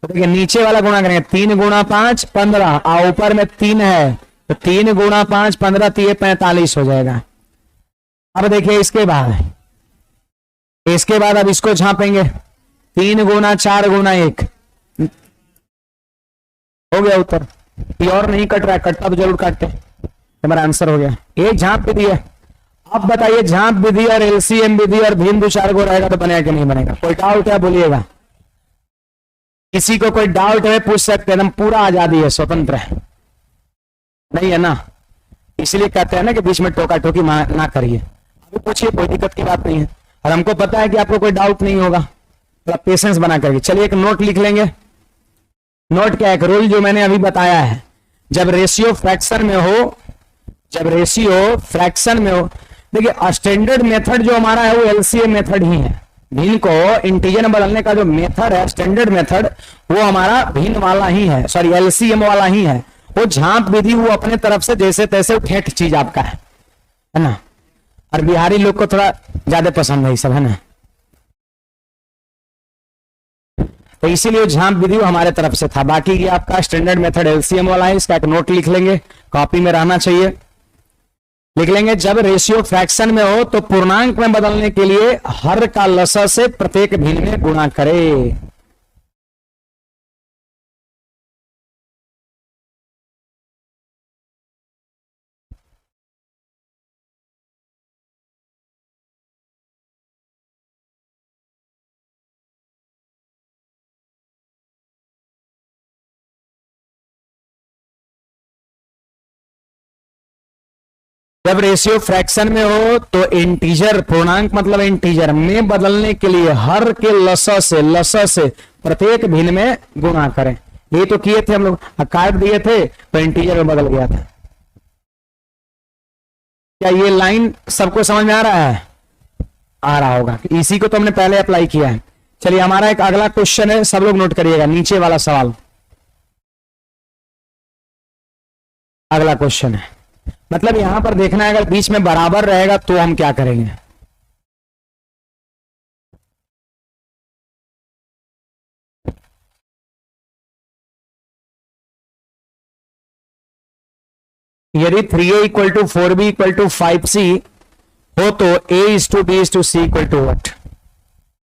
तो देखिए नीचे वाला गुणा करेंगे, 3 गुणा 5 15, और ऊपर में 3 है तो 3 गुणा 5 15, 3 45 हो जाएगा। अब देखिए इसके बाद अब इसको झांपेंगे, 3 गुणा 4 गुणा 1, हो गया उत्तर। प्योर नहीं कट रहा है, कटता तो जरूर काटते। हमारा आंसर हो गया। एक झांप विधि है। अब बताइए झांप विधि और एलसीएम विधि और भिन्न विचार को रहेगा तो बनेगा कि नहीं बनेगा? कोई डाउट है बोलिएगा। किसी को कोई डाउट है पूछ सकते हैं, एकदम पूरा आजादी है, स्वतंत्र है, नहीं है ना? इसलिए कहते हैं ना कि बीच में टोका टोकी ना करिए। अभी पूछिए, कोई दिक्कत की बात नहीं है। और हमको पता है कि आपको कोई डाउट नहीं होगा, थोड़ा पेशेंस बना करके चलिए। एक नोट लिख लेंगे। नोट क्या है? एक रूल जो मैंने अभी बताया है, जब रेशियो फ्रैक्शन में हो, जब रेशियो फ्रैक्शन में हो, देखिए स्टैंडर्ड मेथड जो हमारा है वो एलसीएम मेथड ही है। भिन्न को इंटीजर में बदलने का जो मेथड है, स्टैंडर्ड मेथड, वो हमारा भिन्न वाला ही है, सॉरी एलसीएम वाला ही है। वो झांप विधि वो अपने तरफ से जैसे तैसे ठेठ चीज आपका है ना? और बिहारी लोग को थोड़ा ज्यादा पसंद है ये सब, है ना? तो इसीलिए झांप विधि हमारे तरफ से था। बाकी ये आपका स्टैंडर्ड मेथड एलसीएम वाला है। इसका एक नोट लिख लेंगे, कॉपी में रहना चाहिए। लिख लेंगे, जब रेशियो फ्रैक्शन में हो तो पूर्णांक में बदलने के लिए हर का लसा से प्रत्येक भिन्न में गुणा करे। जब रेशियो फ्रैक्शन में हो तो इंटीजर, पूर्णांक मतलब इंटीजर में बदलने के लिए हर के लसा से प्रत्येक भिन्न में गुणा करें। ये तो किए थे हम लोग, काट दिए थे तो इंटीजर में बदल गया था। क्या ये लाइन सबको समझ में आ रहा है? आ रहा होगा। इसी को तो हमने पहले अप्लाई किया है। चलिए हमारा एक अगला क्वेश्चन है, सब लोग नोट करिएगा, नीचे वाला सवाल। अगला क्वेश्चन है, मतलब यहां पर देखना है, अगर बीच में बराबर रहेगा तो हम क्या करेंगे? यदि 3a equal to 4b equal to 5c हो तो a is to b is to c equal to what?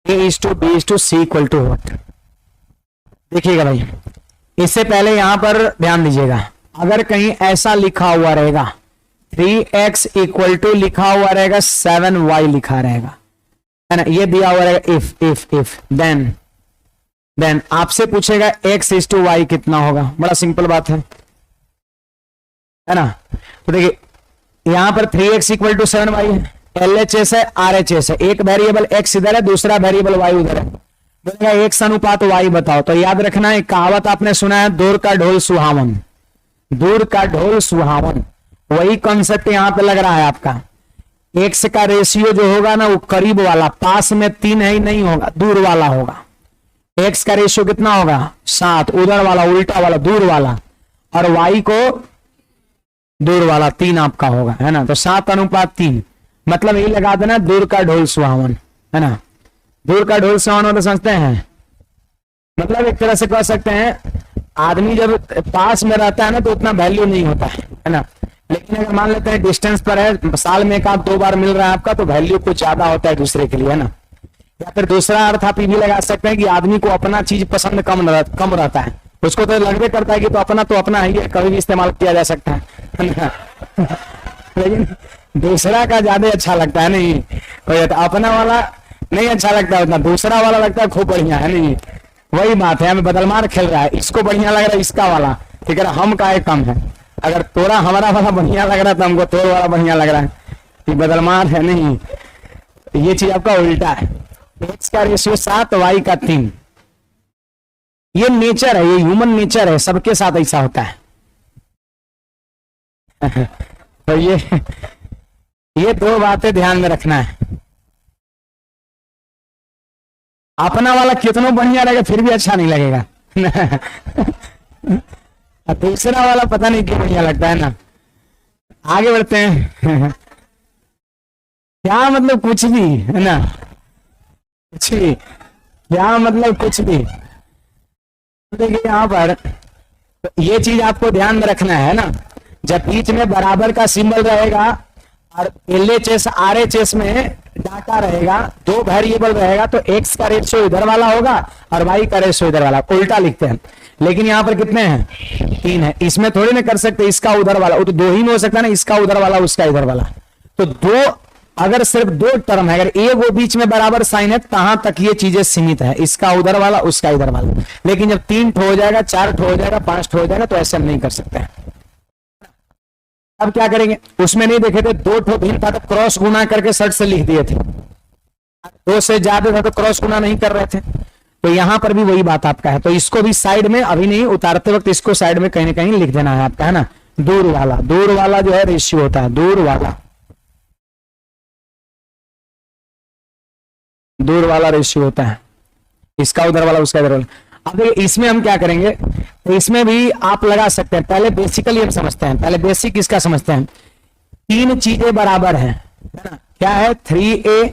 a is to b is to c equal to what? देखिएगा भाई, इससे पहले यहां पर ध्यान दीजिएगा, अगर कहीं ऐसा लिखा हुआ रहेगा 3x इक्वल टू लिखा हुआ रहेगा 7y लिखा रहेगा, है ना? ये दिया हुआ रहेगा इफ देन आपसे पूछेगा x इज टू y कितना होगा? बड़ा सिंपल बात है ना? तो देखिए यहां पर 3x इक्वल टू 7y है, LHS है, RHS है, एक वेरिएबल x इधर है, दूसरा वेरिएबल y उधर है। बोलेगा x अनुपात y बताओ, तो याद रखना है कहावत आपने सुना है, दूर का ढोल सुहावन, दूर का ढोल सुहावन, वही कॉन्सेप्ट यहां पे लग रहा है आपका। x का रेशियो जो होगा ना वो करीब वाला, पास में 3 है ही नहीं होगा, दूर वाला होगा। x का रेशियो कितना होगा? 7, उधर वाला उल्टा वाला दूर वाला, और y को दूर वाला 3 आपका होगा, है ना? तो 7 अनुपात 3, मतलब यही लगा देना दूर का ढोल सुहावन, है ना? दूर का ढोल सुहावन तो समझते हैं, मतलब एक तरह से कह सकते हैं आदमी जब पास में रहता है ना तो उतना वैल्यू नहीं होता है ना? लेकिन अगर मान लेते हैं डिस्टेंस पर है, साल में 1-2 बार मिल रहा है आपका, तो वैल्यू कुछ ज्यादा होता है दूसरे के लिए, है ना? या फिर दूसरा अर्थ आप ये भी लगा सकते हैं कि आदमी को अपना चीज पसंद कम रहता है, उसको तो लगभग करता है कि तो अपना ही है, कभी भी इस्तेमाल किया जा सकता है ना? लेकिन दूसरा का ज्यादा अच्छा लगता है, नहीं तो अपना वाला नहीं अच्छा लगता है उतना, दूसरा वाला लगता है खूब बढ़िया, है नहीं? वही बात है, हमें बदलमार खेल रहा है, इसको बढ़िया लग रहा है इसका वाला, ठीक है? हम का एक कम है, अगर तोरा हमारा वाला बढ़िया लग रहा है तो हमको तोर वाला बढ़िया लग रहा है, ये बदलमार है नहीं? ये चीज आपका उल्टा है। x का रेशियो 7, y का 3, ये नेचर है, ये ह्यूमन नेचर है, सबके साथ ऐसा होता है। तो ये 2 बातें ध्यान में रखना है। अपना वाला कितना बढ़िया रहेगा फिर भी अच्छा नहीं लगेगा दूसरा वाला पता नहीं क्यों बढ़िया लगता है ना? आगे बढ़ते हैं क्या मतलब कुछ भी, है ना? कुछ भी क्या मतलब कुछ भी। देखिए यहाँ पर तो ये चीज आपको ध्यान में रखना है ना, जब बीच में बराबर का सिंबल रहेगा और LHS RHS में डाटा रहेगा, 2 वेरिएबल रहेगा, तो x का रेशियो इधर वाला होगा और y का रेशियो इधर वाला, उल्टा लिखते हैं। लेकिन यहाँ पर कितने हैं, 3 है। इसमें थोड़ी ना कर सकते इसका उधर वाला, वो तो 2 ही में हो सकता है ना, इसका उधर वाला उसका इधर वाला। तो 2, अगर सिर्फ 2 टर्म है, अगर एक वो बीच में बराबर साइन है, तहां तक ये चीजें सीमित है, इसका उधर वाला उसका इधर वाला। लेकिन जब 3 ठो हो जाएगा, 4 ठो हो जाएगा, 5 ठो हो जाएगा, तो ऐसे हम नहीं कर सकते हैं। अब क्या करेंगे, उसमें नहीं देखे थे 2 ठो भिन्न था तो क्रॉस गुना करके शर्ट से लिख दिए थे, 2 से ज्यादा था तो क्रॉस गुना नहीं कर रहे थे। तो यहां पर भी वही बात आपका है, तो इसको भी साइड में, अभी नहीं उतारते वक्त इसको साइड में कहीं ना कहीं लिख देना है आपका, है ना। दूर वाला जो है रेशियो होता है, दूर वाला रेशियो होता है, इसका उधर वाला उसका इधर वाला। अब देखिए इसमें हम क्या करेंगे, तो इसमें भी आप लगा सकते हैं। पहले बेसिकली हम समझते हैं, पहले बेसिक इसका समझते हैं। 3 चीजें बराबर है ना, क्या है, 3a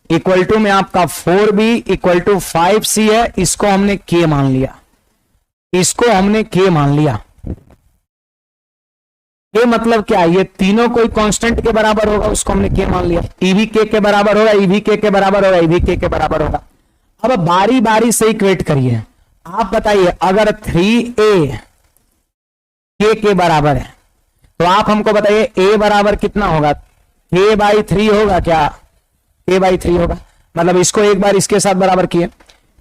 इक्वल टू में आपका 4b इक्वल टू 5c है, इसको हमने k मान लिया, ये मतलब क्या है, ये तीनों कोई कांस्टेंट के बराबर होगा, उसको हमने k मान लिया। e भी k के बराबर होगा, e भी k के बराबर होगा, e भी k के बराबर होगा। अब बारी बारी से इक्वेट करिए, आप बताइए अगर 3a k के बराबर है तो आप हमको बताइए a बराबर कितना होगा, k/3 होगा क्या, k/3 होगा। मतलब इसको एक बार इसके साथ बराबर किए,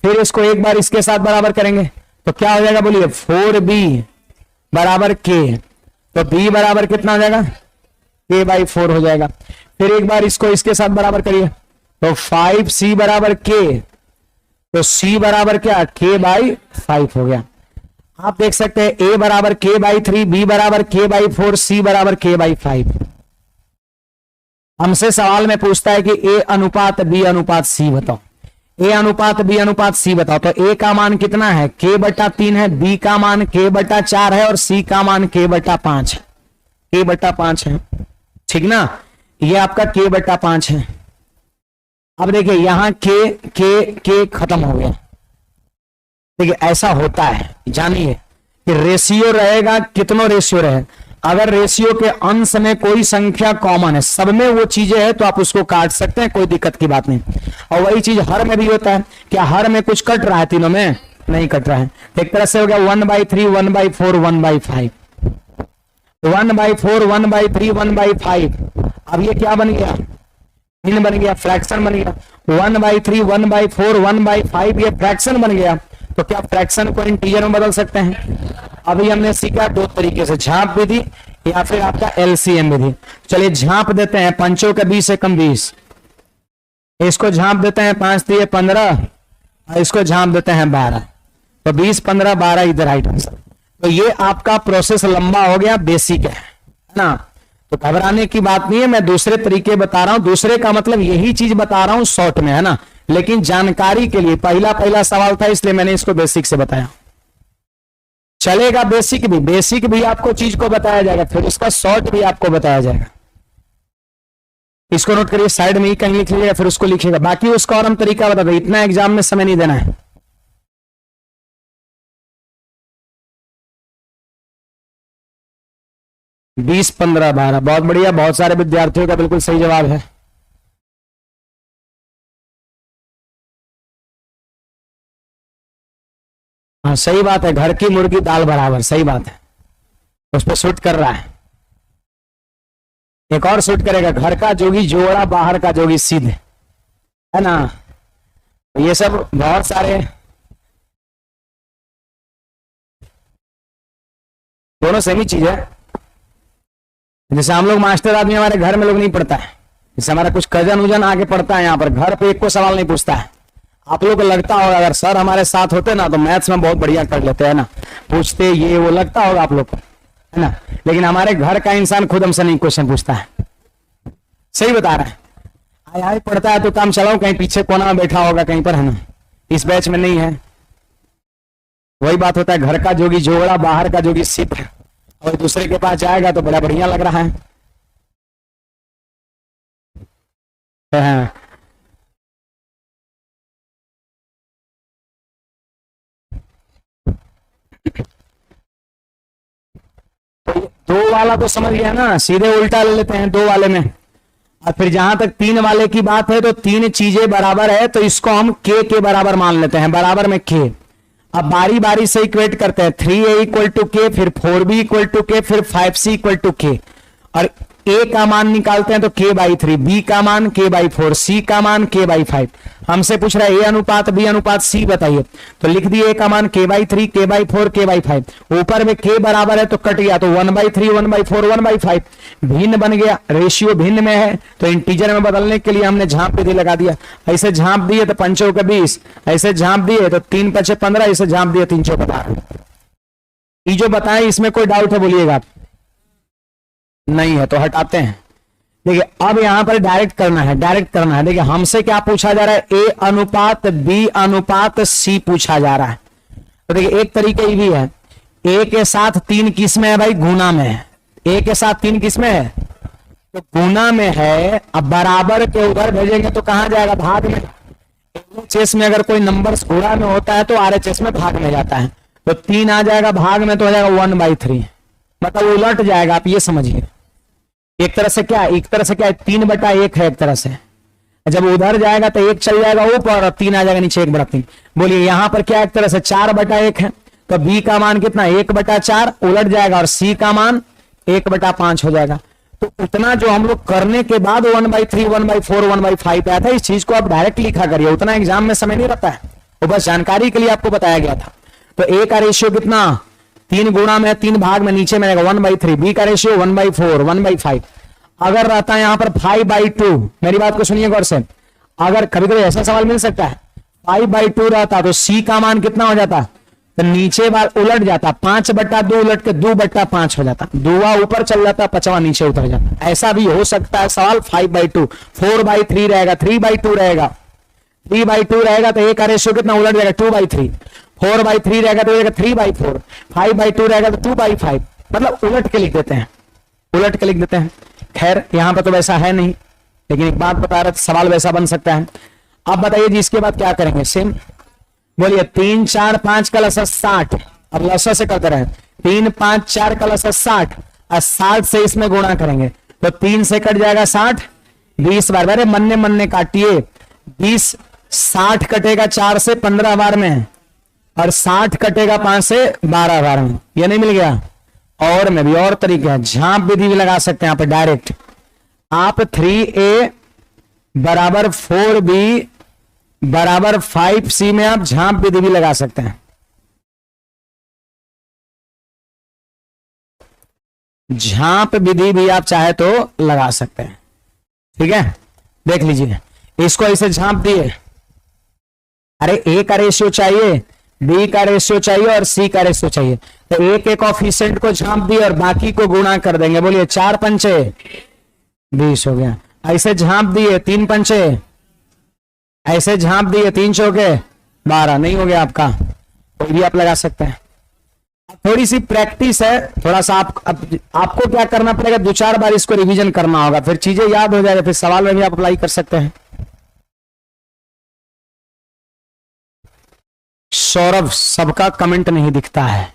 फिर इसको एक बार इसके साथ बराबर करेंगे तो क्या हो जाएगा, बोलिए 4b बराबर k, तो b बराबर कितना हो जाएगा, k/4 हो जाएगा। फिर एक बार इसको इसके साथ बराबर करिए तो 5c बराबर k, तो c बराबर क्या, k/5 हो गया। आप देख सकते हैं a बराबर k/3, b बराबर k/4, c बराबर k/5। हमसे सवाल में पूछता है कि a अनुपात b अनुपात c बताओ, a अनुपात b अनुपात c बताओ। तो a का मान कितना है, k/3 है, b का मान k/4 है और c का मान k/5 है, k/5 है, ठीक ना। ये आपका k/5 है। अब देखिए यहां k खत्म हो गया। देखिए ऐसा होता है, जानिए कि रेशियो रहेगा, कितनों रेशियो रहे, अगर रेशियो के अंश में कोई संख्या कॉमन है, सब में वो चीजें है तो आप उसको काट सकते हैं, कोई दिक्कत की बात नहीं। और वही चीज हर में भी होता है, क्या हर में कुछ कट रहा है, तीनों में नहीं कट रहा है। एक तरह से हो गया 1/3, 1/4, 1/5, 1/4, 1/3, 1/5। अब ये क्या बन गया, इन बन गया, फ्रैक्शन बन गया। 1/3, 1/4, 1/5 ये फ्रैक्शन बन गया। तो क्या फ्रैक्शन को इंटीजर में बदल सकते हैं। अभी हमने सीखा 2 तरीके से, झांप विधि या फिर आपका एलसीएम विधि। चलिए झांप देते हैं, 5 का 20 से कम 20, इसको झांप देते हैं 5 दिए 15, इसको झांप देते हैं 12, तो 20, 15, 12 इधर राइट आंसर। तो ये आपका प्रोसेस लंबा हो गया, बेसिक है ना। तो घबराने की बात नहीं है, मैं दूसरे तरीके बता रहा हूं, दूसरे का मतलब यही चीज बता रहा हूं शॉर्ट में, है ना। लेकिन जानकारी के लिए पहला सवाल था, इसलिए मैंने इसको बेसिक से बताया। चलेगा बेसिक भी आपको चीज को बताया जाएगा, फिर उसका शॉर्ट भी आपको बताया जाएगा। इसको नोट करिए, साइड में ही कहीं लिख लीजिएगा, फिर उसको लिखिएगा। बाकी उसका और हम तरीका बता दें, इतना एग्जाम में समय नहीं देना है। बीस, 15, 12, बहुत बढ़िया, बहुत सारे विद्यार्थियों का बिल्कुल सही जवाब है। हाँ सही बात है, घर की मुर्गी दाल बराबर, सही बात है, उस पर शूट कर रहा है। एक और शूट करेगा, घर का जोगी जोड़ा, बाहर का जोगी सिद्ध, है ना। ये सब बहुत सारे, दोनों सेम ही चीज है। जैसे हम लोग मास्टर आदमी, हमारे घर में लोग नहीं पढ़ता है, जैसे हमारा कुछ कजन उजन आगे पढ़ता है, यहाँ पर घर पे एक को सवाल नहीं पूछता है। आप लोग को लगता होगा अगर सर हमारे साथ होते ना तो मैथ्स में बहुत बढ़िया कर लेते हैं ना, पूछते ये वो, लगता होगा आप लोग को, है ना। लेकिन हमारे घर का इंसान खुद हमसे नहीं क्वेश्चन पूछता है, सही बता रहे हैं। आय आय पढ़ता है तो काम चलाओ, कहीं पीछे कोना में बैठा होगा कहीं पर, है ना, इस बैच में नहीं है। वही बात होता है, घर का जोगी जोड़ा, बाहर का जोगी सिद्ध, और दूसरे के पास जाएगा तो बड़ा बढ़िया लग रहा है। दो वाला तो समझ गया ना, सीधे उल्टा ले लेते हैं 2 वाले में। और फिर जहां तक 3 वाले की बात है, तो 3 चीजें बराबर है तो इसको हम k के बराबर मान लेते हैं, बराबर में k। अब बारी बारी से इक्वेट करते हैं, 3a इक्वल टू के, फिर 4b इक्वल टू के, फिर 5c इक्वल टू के, और a का मान निकालते हैं तो k बाई 3, b का मान k बाई 4, c का मान k बाई 5। हमसे पूछ रहा है a अनुपात b अनुपात c बताइए, तो लिख दिए a का मान k by 3, k by 4, k by 5। ऊपर में k बराबर है तो कट गया, तो 1/3, 1/4, 1/5 भिन्न बन गया, रेशियो भिन्न में है तो इंटीजर में बदलने के लिए हमने झांप विधि लगा दिया। ऐसे झांप दिए तो 5 चौके 20, ऐसे झांप दिए तो 3 5 15, ऐसे झांप दिए 3 चौके 12। ये जो बताएं इसमें कोई डाउट है बोलिएगा आप? नहीं है तो हटाते हैं। देखिए अब यहां पर डायरेक्ट करना है, डायरेक्ट करना है। देखिए हमसे क्या पूछा जा रहा है, ए अनुपात बी अनुपात सी पूछा जा रहा है। तो देखिए एक तरीके ये भी है, ए के साथ 3 किस्में है भाई, गुना में है। ए के साथ 3 किस्में है तो गुना में है, अब बराबर के उधर भेजेंगे तो कहां जाएगा, भाग में। एलएचएस में अगर कोई नंबर गुणा में होता है तो आरएचएस में भाग में जाता है, तो 3 आ जाएगा भाग में तो हो जाएगा 1/3, मतलब उलट जाएगा। आप ये समझिए एक तरह से क्या, एक तरह से क्या 3/1 है एक तरह से, जब उधर जाएगा तो 1 चल जाएगा ऊपर और 3 आ जाएगा नीचे, 1/3। बोलिए यहां पर क्या एक तरह से 4/1 है, तो बी का मान कितना 1/4 उलट जाएगा और सी का मान 1/5 हो जाएगा। तो उतना जो हम लोग करने के बाद 1/3, 1/4, 1/5 आया था, इस चीज को आप डायरेक्ट लिखा करिए, उतना एग्जाम में समय नहीं रहता है, वो बस जानकारी के लिए आपको बताया गया था। तो ए का रेशियो कितना, 3 गुणा में 3 भाग में नीचे में 1/3, बी का रेशियो 1/4, 1/5। अगर रहता है यहां पर 5/2, मेरी बात को सुनिए गौर से, अगर कभी कभी ऐसा सवाल मिल सकता है 5/2 रहता तो सी का मान कितना हो जाता, तो नीचे बार उलट जाता, 5/2 उलट के 2/5 हो जाता, 2वां ऊपर चल जाता, 5वां नीचे उतर जाता। ऐसा भी हो सकता है सवाल 5/2, 4/3 रहेगा, 3/2 रहेगा, 3/2 रहेगा तो ए का रेशियो कितना उलट जाएगा 2/3, 4/3 रहेगा तो 3/4, 5/2 रहेगा तो 2/5, मतलब उलट के लिख देते हैं, उलट के लिख देते हैं। खैर यहां पर तो वैसा है नहीं, लेकिन एक बात बता रहा था सवाल वैसा बन सकता है। अब बताइए जी इसके बाद क्या करेंगे, सेम बोलिए 3 4 5 का लसा 60, अब लसा से करते रहे, 3 5 4 का लसा 60 और 60 से इसमें गुणा करेंगे तो 3 से कट जाएगा 60, 20 बार, अरे मन्ने मन्ने काटिए, 20 60 कटेगा 4 से 15 बार में और 60 कटेगा 5 से 12 बार में, ये नहीं मिल गया। और में भी और तरीके हैं, झांप विधि भी लगा सकते हैं यहाँ पे डायरेक्ट, आप 3a बराबर 4b बराबर 5c में आप झांप विधि भी लगा सकते हैं। झांप विधि भी आप चाहे तो लगा सकते हैं, ठीक है। देख लीजिए इसको ऐसे झांप दिए, अरे ए का रेशियो चाहिए, बी का रेशियो चाहिए और सी का रेशियो चाहिए, तो एक एक ऑफिशिएंट को झांप दिए और बाकी को गुणा कर देंगे। बोलिए 4 पंचे 20 हो गया, ऐसे झांप दिए 3 पंचे, ऐसे झांप दिए 3 चौके 12, नहीं हो गया आपका, कोई भी आप लगा सकते हैं। थोड़ी सी प्रैक्टिस है, थोड़ा सा आपको क्या करना पड़ेगा, 2-4 बार इसको रिवीजन करना होगा, फिर चीजें याद हो जाएगा, फिर सवाल में भी आप अप्लाई कर सकते हैं। सौरभ सबका कमेंट नहीं दिखता है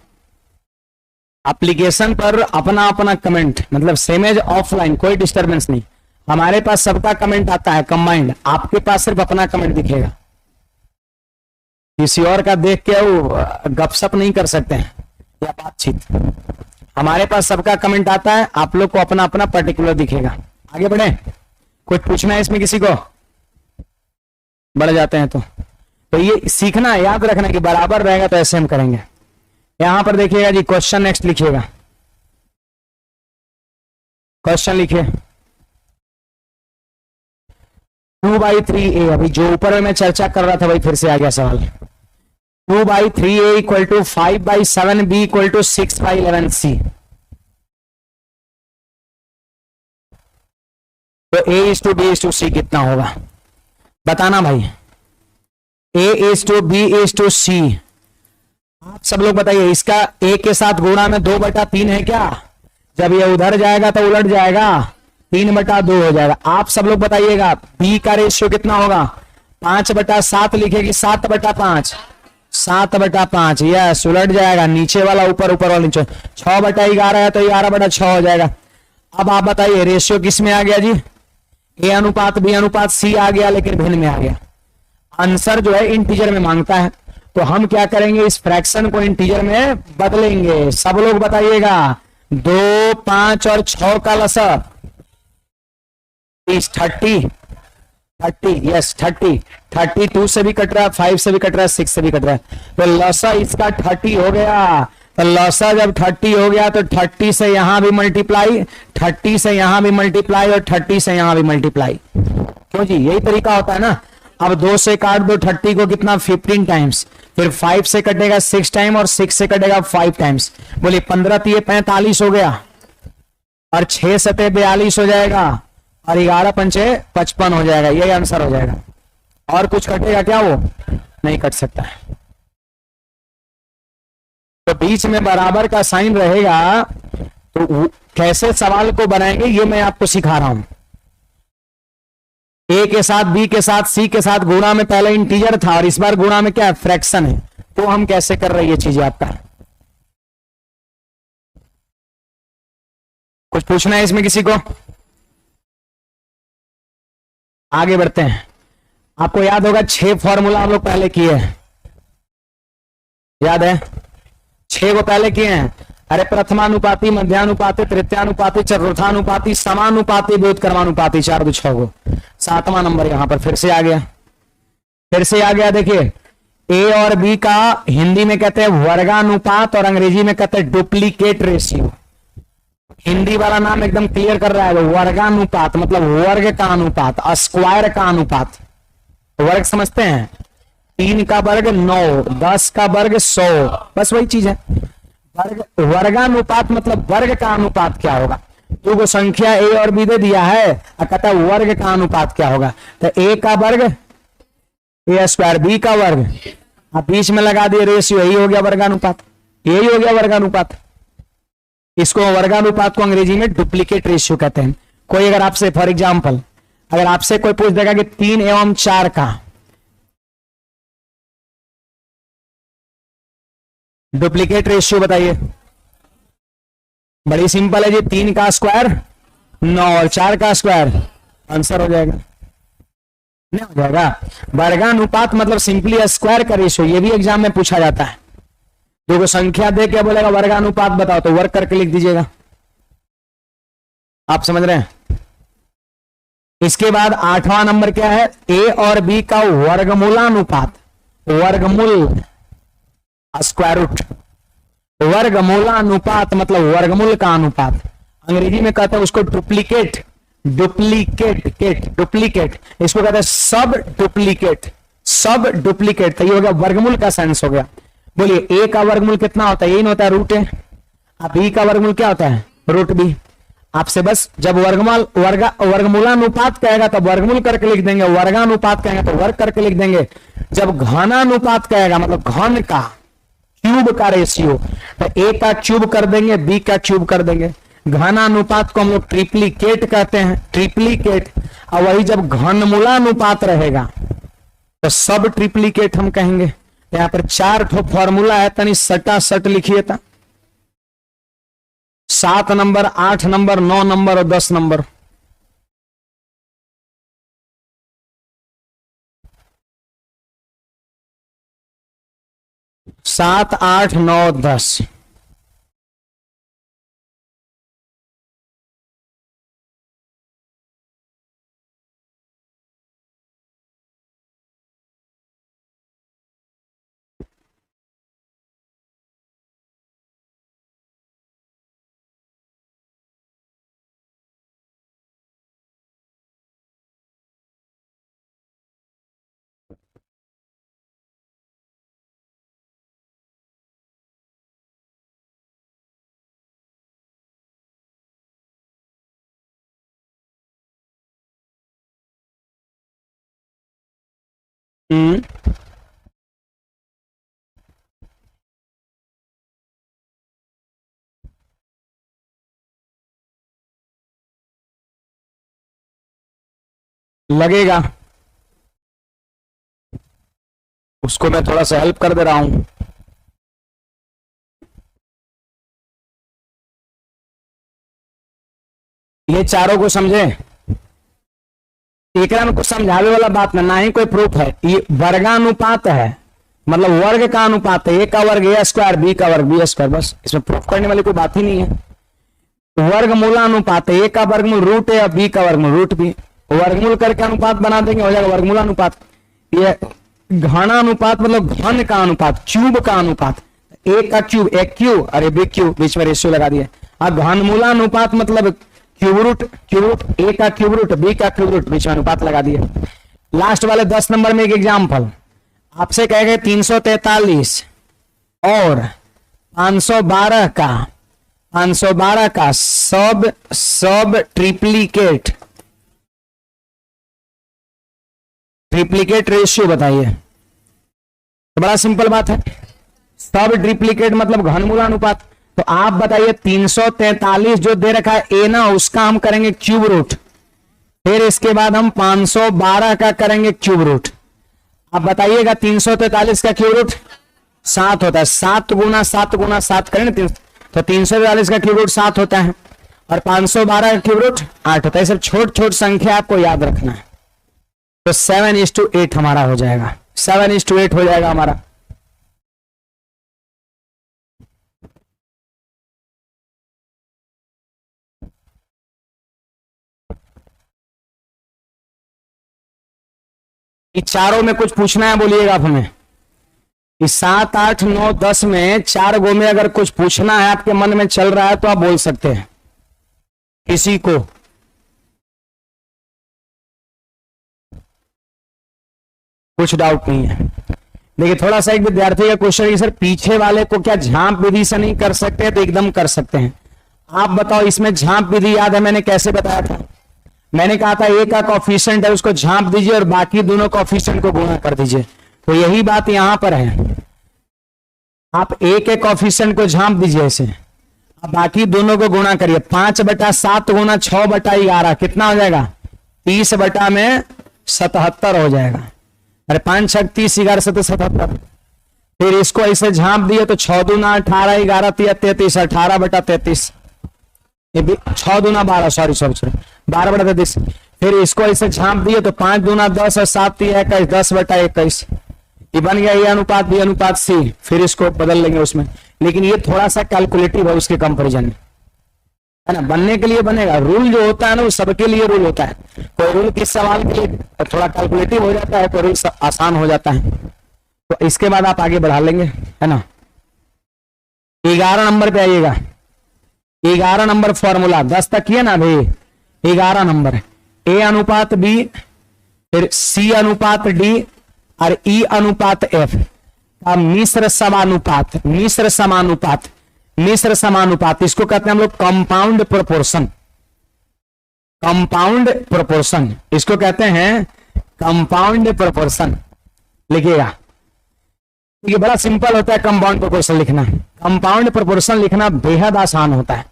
एप्लीकेशन पर, अपना अपना कमेंट, मतलब सेम एज ऑफलाइन, कोई डिस्टरबेंस नहीं। हमारे पास सबका कमेंट आता है कंबाइंड, आपके पास सिर्फ अपना कमेंट दिखेगा, किसी और का देख के वो गपशप नहीं कर सकते हैं या बातचीत। हमारे पास सबका कमेंट आता है, आप लोग को अपना अपना पर्टिकुलर दिखेगा। आगे बढ़े, कुछ पूछना है इसमें किसी को, बढ़ जाते हैं तो ये सीखना है, याद रखना कि बराबर रहेगा तो ऐसे हम करेंगे। यहां पर देखिएगा जी क्वेश्चन नेक्स्ट लिखिएगा, क्वेश्चन लिखिए 2/3a, अभी जो ऊपर में मैं चर्चा कर रहा था वही फिर से आ गया सवाल। 2/3a equal to 5/7b equal to 6/11c, तो a/b/c कितना होगा बताना भाई। a/b/c, आप सब लोग बताइए, इसका a के साथ गुणा में 2/3 है क्या, जब ये उधर जाएगा तो उलट जाएगा 3/2 हो जाएगा। आप सब लोग बताइएगा b का रेशियो कितना होगा, 5/7 लिखेगी, 7/5, 7/5, यस उलट जाएगा, नीचे वाला ऊपर, ऊपर वाला नीचे, 6/11 है तो 11/6 हो जाएगा। अब आप बताइए रेशियो किस में आ गया जी, a अनुपात b अनुपात c आ गया, लेकिन भिन्न में आ गया। आंसर जो है इंटीजर में मांगता है, तो हम क्या करेंगे, इस फ्रैक्शन को इंटीजर में बदलेंगे। सब लोग बताइएगा, 2, 5 और 6 का लसा 30, 30, यस 30, 32 से भी कट रहा है, 5 से भी कट रहा है, 6 से भी कट रहा है, तो लसा इसका 30 हो गया। तो लसा जब 30 हो गया तो 30 से यहां भी मल्टीप्लाई, 30 से यहां भी मल्टीप्लाई और 30 से यहां भी मल्टीप्लाई। क्यों जी, यही तरीका होता है ना। अब 2 से काट दो 30 को, कितना 15 टाइम्स, फिर 5 से कटेगा 6 टाइम और 6 से कटेगा 5 टाइम्स। बोलिए 15 तिये 45 हो गया और 6 सते 42 हो जाएगा और 11 पंचे 55 हो जाएगा। यही आंसर हो जाएगा। और कुछ कटेगा क्या, वो नहीं कट सकता है। तो बीच में बराबर का साइन रहेगा, तो कैसे सवाल को बनाएंगे ये मैं आपको सिखा रहा हूं। ए के साथ, बी के साथ, सी के साथ गुणा में पहले इंटीजर था और इस बार गुणा में क्या है, फ्रैक्शन है। तो हम कैसे कर रहे हैं ये चीजें, आपका कुछ पूछना है इसमें किसी को? आगे बढ़ते हैं। आपको याद होगा 6 फॉर्मूला हम लोग पहले किए हैं, याद है? 6 को पहले किए हैं। अरे प्रथमानुपाती, मध्यानुपाती, तृतीयानुपाती, चतुर्थानुपाती, समानुपाती, व्युत्क्रमानुपाती, 4 2 6 को। 7वां नंबर यहां पर फिर से आ गया, फिर से आ गया। देखिए ए और बी का हिंदी में कहते हैं वर्गानुपात और अंग्रेजी में कहते हैं डुप्लीकेट रेशियो। हिंदी वाला नाम एकदम क्लियर कर रहा है, वर्गानुपात मतलब वर्ग का अनुपात, स्क्वायर का अनुपात। वर्ग समझते हैं, 3 का वर्ग 9, 10 का वर्ग 100, बस वही चीज है। वर्गानुपात मतलब वर्ग का अनुपात क्या होगा। दो को संख्या ए और बी दे दिया है और कहता है वर्ग का अनुपात क्या होगा। तो ए का वर्ग ए स्क्वायर, बी का वर्ग, आप बीच में लगा दिए रेशियो, यही हो गया वर्गानुपात, यही हो गया वर्गानुपात। इसको वर्गानुपात को अंग्रेजी में डुप्लीकेट रेशियो कहते हैं। कोई अगर आपसे फॉर एग्जाम्पल अगर आपसे कोई पूछ देगा कि 3 एवं 4 का डुप्लीकेट रेशियो बताइए, बड़ी सिंपल है जी, 3 का स्क्वायर 9 और 4 का स्क्वायर, आंसर हो जाएगा, नहीं हो जाएगा। वर्गानुपात मतलब सिंपली स्क्वायर का रेशियो, ये भी एग्जाम में पूछा जाता है। जो को संख्या दे के बोलेगा वर्गानुपात बताओ तो वर्ग करके लिख दीजिएगा, आप समझ रहे हैं। इसके बाद 8वां नंबर क्या है, ए और बी का वर्गमूलानुपात, वर्गमूल स्क्वायर रूट, वर्गमूलानुपात मतलब वर्गमूल का अनुपात। अंग्रेजी में कहते हैं उसको डुप्लीकेट, डुप्लीकेट, इसको कहते हैं सब डुप्लीकेट, सब डुप्लीकेट। तो ये हो गया वर्गमूल का सेंस हो गया। बोलिए ए का वर्गमूल कितना होता है, यही होता है रूट है। अब बी का वर्गमूल क्या होता है, रूट बी। आपसे बस जब वर्गमूलानुपात कहेगा तो वर्गमूल करके लिख देंगे, वर्गानुपात कहेगा तो वर्ग करके लिख देंगे। जब घनानुपात कहेगा मतलब घन का, क्यूब का रेशियो, तो ए का क्यूब कर देंगे, बी का क्यूब कर देंगे। घनानुपात को हम लोग ट्रिप्लीकेट कहते हैं, ट्रिप्लीकेट। और वही जब घनमूलानुपात रहेगा तो सब ट्रिप्लीकेट हम कहेंगे। यहां पर 4 ठो फॉर्मूला है, तनी सटा सट लिखिए था। 7 नंबर, 8 नंबर, 9 नंबर और 10 नंबर। सात, 8, 9, 10। लगेगा, उसको मैं थोड़ा सा हेल्प कर दे रहा हूं। ये चारों को समझे, एक में कुछ समझावे वाला बात ना ही कोई प्रूफ है। ये वर्गानुपात है, मतलब वर्ग का अनुपात है, ए का वर्ग ए स्क्वायर, बी का वर्ग बी स्क्वायर, बस इसमें प्रूफ करने वाली कोई बात ही नहीं है। वर्गमूलानुपात है, ए का वर्गमूल रूट ए और बी का वर्गमूल रूट बी, वर्गमूल करके अनुपात बना देंगे, हो जाएगा वर्गमूलानुपात। ये घनानुपात मतलब घन का अनुपात, क्यूब का अनुपात, ए का क्यूब ए क्यूब और बी क्यूब, बीच में रेशियो लगा दिया। और घनमूलानुपात मतलब क्यूब रूट ए का क्यूब रूट बी का क्यूब रूट, बीच में अनुपात लगा दिया। लास्ट वाले 10 नंबर में एक एग्जाम्पल आपसे कहेंगे 343 और 512 का सब ट्रिप्लीकेट रेशियो बताइए। तो बड़ा सिंपल बात है, सब ट्रिप्लीकेट मतलब घनमूलानुपात। तो आप बताइए 343 जो दे रखा है ए ना, उसका हम करेंगे क्यूब रूट, फिर इसके बाद हम 512 का करेंगे क्यूब रूट। अब बताइएगा 343 का क्यूब रूट 7 होता है, 7 गुना 7 गुना 7 करें तो 343 का क्यूब रूट 7 होता है और 512 का क्यूब रूट 8 होता है। सब छोट छोट संख्या आपको याद रखना है। तो 7:8 हमारा हो जाएगा, 7:8 हो जाएगा हमारा। इस चारों में कुछ पूछना है बोलिएगा आप हमें। इस 7, 8, 9, 10 में 4 गो में अगर कुछ पूछना है आपके मन में चल रहा है तो आप बोल सकते हैं किसी को। कुछ डाउट नहीं है। देखिए थोड़ा सा एक विद्यार्थी का क्वेश्चन है सर पीछे वाले को क्या झांप विधि से नहीं कर सकते? तो एकदम कर सकते हैं। आप बताओ इसमें झांप विधि याद है मैंने कैसे बताया था? मैंने कहा था ए का कोफिशिएंट है उसको झांप दीजिए और बाकी दोनों कोफिशिएंट को गुणा कर दीजिए। तो यही बात यहां पर है, आप ए के कोफिशिएंट को झांप दीजिए ऐसे, अब बाकी दोनों को गुणा करिए। 5/7 गुना 6/11 कितना हो जाएगा? 30/77 हो जाएगा। अरे 5 6 30 11 7 77। फिर इसको ऐसे झांप दिए तो 6 दूना 18 11 33 18/33, 6 दूना 12 सॉरी 12/33। फिर इसको ऐसे झांप दिए तो 5 दूना 10 और 7 21 10/21। ये बन गया ये अनुपात बी अनुपात सी। फिर इसको बदल लेंगे उसमें, लेकिन ये थोड़ा सा कैलकुलेटिव है उसके कंपैरिजन में, है ना। बनने के लिए बनेगा, रूल जो होता है ना वो सबके लिए रूल होता है। कोई रूल किस सवाल के लिए थोड़ा कैलकुलेटिव हो जाता है, कोई रूल आसान हो जाता है। तो इसके बाद आप आगे बढ़ा लेंगे, है ना। 11 नंबर पे आइएगा। 11 नंबर फॉर्मूला 10 तक किया ना भाई। 11 नंबर ए अनुपात बी, फिर सी अनुपात डी और ई अनुपात एफ का मिश्र समानुपात इसको कहते हैं हम लोग कंपाउंड प्रोपोर्शन। इसको कहते हैं कंपाउंड प्रोपोर्शन। लिखिएगा, ये बड़ा सिंपल होता है कंपाउंड प्रोपोर्शन लिखना। कंपाउंड प्रोपोर्शन लिखना बेहद आसान होता है।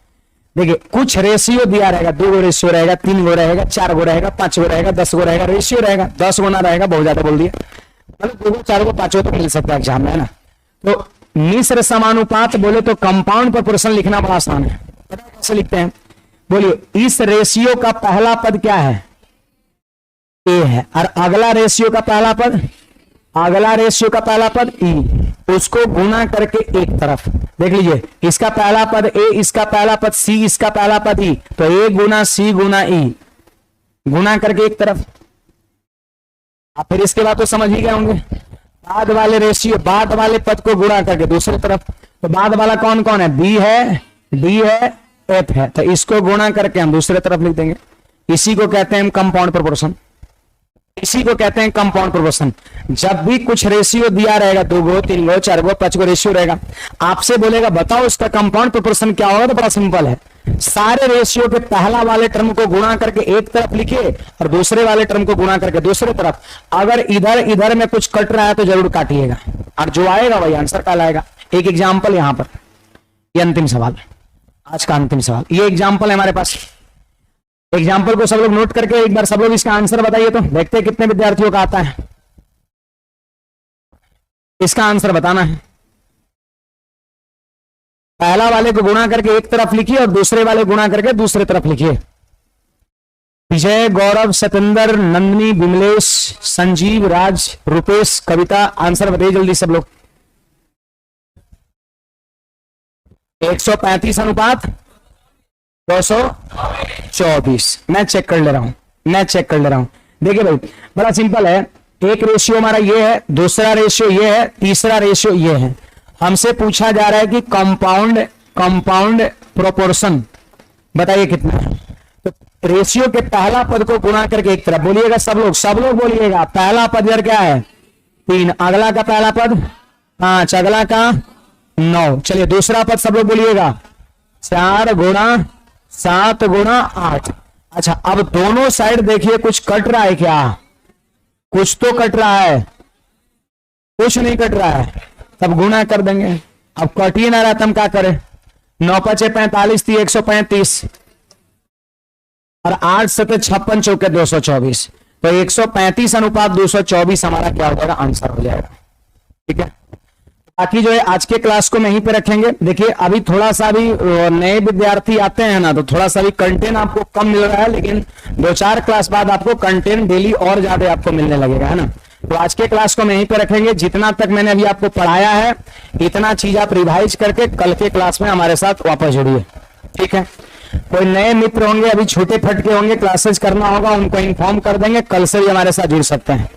देखिए कुछ रेशियो दिया रहेगा, 2 गो रेशियो रहेगा, 3 गो रहेगा, 4 गो रहेगा, 5 गो रहेगा, 10 गो रहेगा, रेशियो रहेगा 10 गुना रहेगा, बहुत ज्यादा बोल दिया, मतलब 2 गो 4 गो 5 गो तो मिल सकता है एग्जाम में, है ना। तो मिश्र समानुपात बोले तो कंपाउंड प्रोपोर्शन लिखना बड़ा आसान है। पता है कैसे लिखते हैं? बोलिए, इस रेशियो का पहला पद क्या है? ए है, और अगला रेशियो का पहला पद ई। उसको गुना करके एक तरफ देख लीजिए, इसका पहला पद ए, इसका पहला पद सी, इसका पहला पद ई, तो ए गुना सी गुना ई, गुना करके एक तरफ। आप फिर इसके बाद तो समझ ही गए होंगे, बाद वाले रेशियो, बाद वाले पद को गुणा करके दूसरी तरफ। तो बाद वाला कौन कौन है? बी है, डी है, एफ है, तो इसको गुणा करके हम दूसरे तरफ लिख देंगे। इसी को कहते हैं कंपाउंड प्रोपोर्शन। जब भी कुछ रेशियो दिया रहेगा, 2 गो 3 गो 4 गो 5 गो रेशियो रहेगा, आपसे बोलेगा बताओ उसका कंपाउंड प्रोपोर्शन क्या होगा, तो बड़ा सिंपल है, सारे रेशियो के पहला वाले टर्म को गुणा करके एक तरफ लिखिए और दूसरे वाले टर्म को गुणा करके दूसरे तरफ। अगर इधर में कुछ कट रहा है तो जरूर काटिएगा, और जो आएगा वही आंसर कल आएगा। एक एग्जाम्पल यहां पर, ये अंतिम सवाल, आज का अंतिम सवाल, ये एग्जाम्पल है हमारे पास। एग्जाम्पल को सब लोग नोट करके एक बार सब लोग इसका आंसर बताइए, तो देखते हैं कितने विद्यार्थियों का आता है। इसका आंसर बताना है। पहला वाले को गुणा करके एक तरफ लिखिए और दूसरे वाले गुणा करके दूसरे तरफ लिखिए। विजय, गौरव, सतेंद्र, नंदनी, विमलेश, संजीव, राज, रुपेश, कविता, आंसर बताइए जल्दी सब लोग। 135 अनुपात 224। मैं चेक कर ले रहा हूं। देखिए भाई बड़ा सिंपल है, एक रेशियो हमारा ये है, दूसरा रेशियो ये है, तीसरा रेशियो ये है। हमसे पूछा जा रहा है कि कंपाउंड प्रोपोर्शन बताइए कितना है। तो रेशियो के पहला पद को गुणा करके एक तरफ बोलिएगा, सब लोग बोलिएगा। पहला पद यार क्या है 3, अगला का पहला पद 5, अगला का 9। चलिए दूसरा पद सब लोग बोलिएगा 4 गुणा 7 गुणा 8। अच्छा अब दोनों साइड देखिए कुछ कट रहा है क्या? कुछ तो कट रहा है, कुछ नहीं कट रहा है, तब गुणा कर देंगे। अब कट ही ना रहा तो हम क्या करें? 9 5 45 थी 135 और 8 7 56 चौके 224। तो 135 अनुपात 224 हमारा क्या हो जाएगा? आंसर हो जाएगा। ठीक है, बाकी जो है आज के क्लास को मैं यहीं पे रखेंगे। देखिए अभी थोड़ा सा भी नए विद्यार्थी आते हैं ना, तो थोड़ा सा भी कंटेंट आपको कम मिल रहा है, लेकिन 2-4 क्लास बाद आपको कंटेंट डेली और ज्यादा आपको मिलने लगेगा, है ना। तो आज के क्लास को मैं यहीं पे रखेंगे। जितना तक मैंने अभी आपको पढ़ाया है इतना चीज आप रिवाइज करके कल के क्लास में हमारे साथ वापस जुड़िए। ठीक है, कोई नए मित्र होंगे अभी छोटे फटके होंगे, क्लासेस करना होगा, उनको इन्फॉर्म कर देंगे, कल से भी हमारे साथ जुड़ सकते हैं।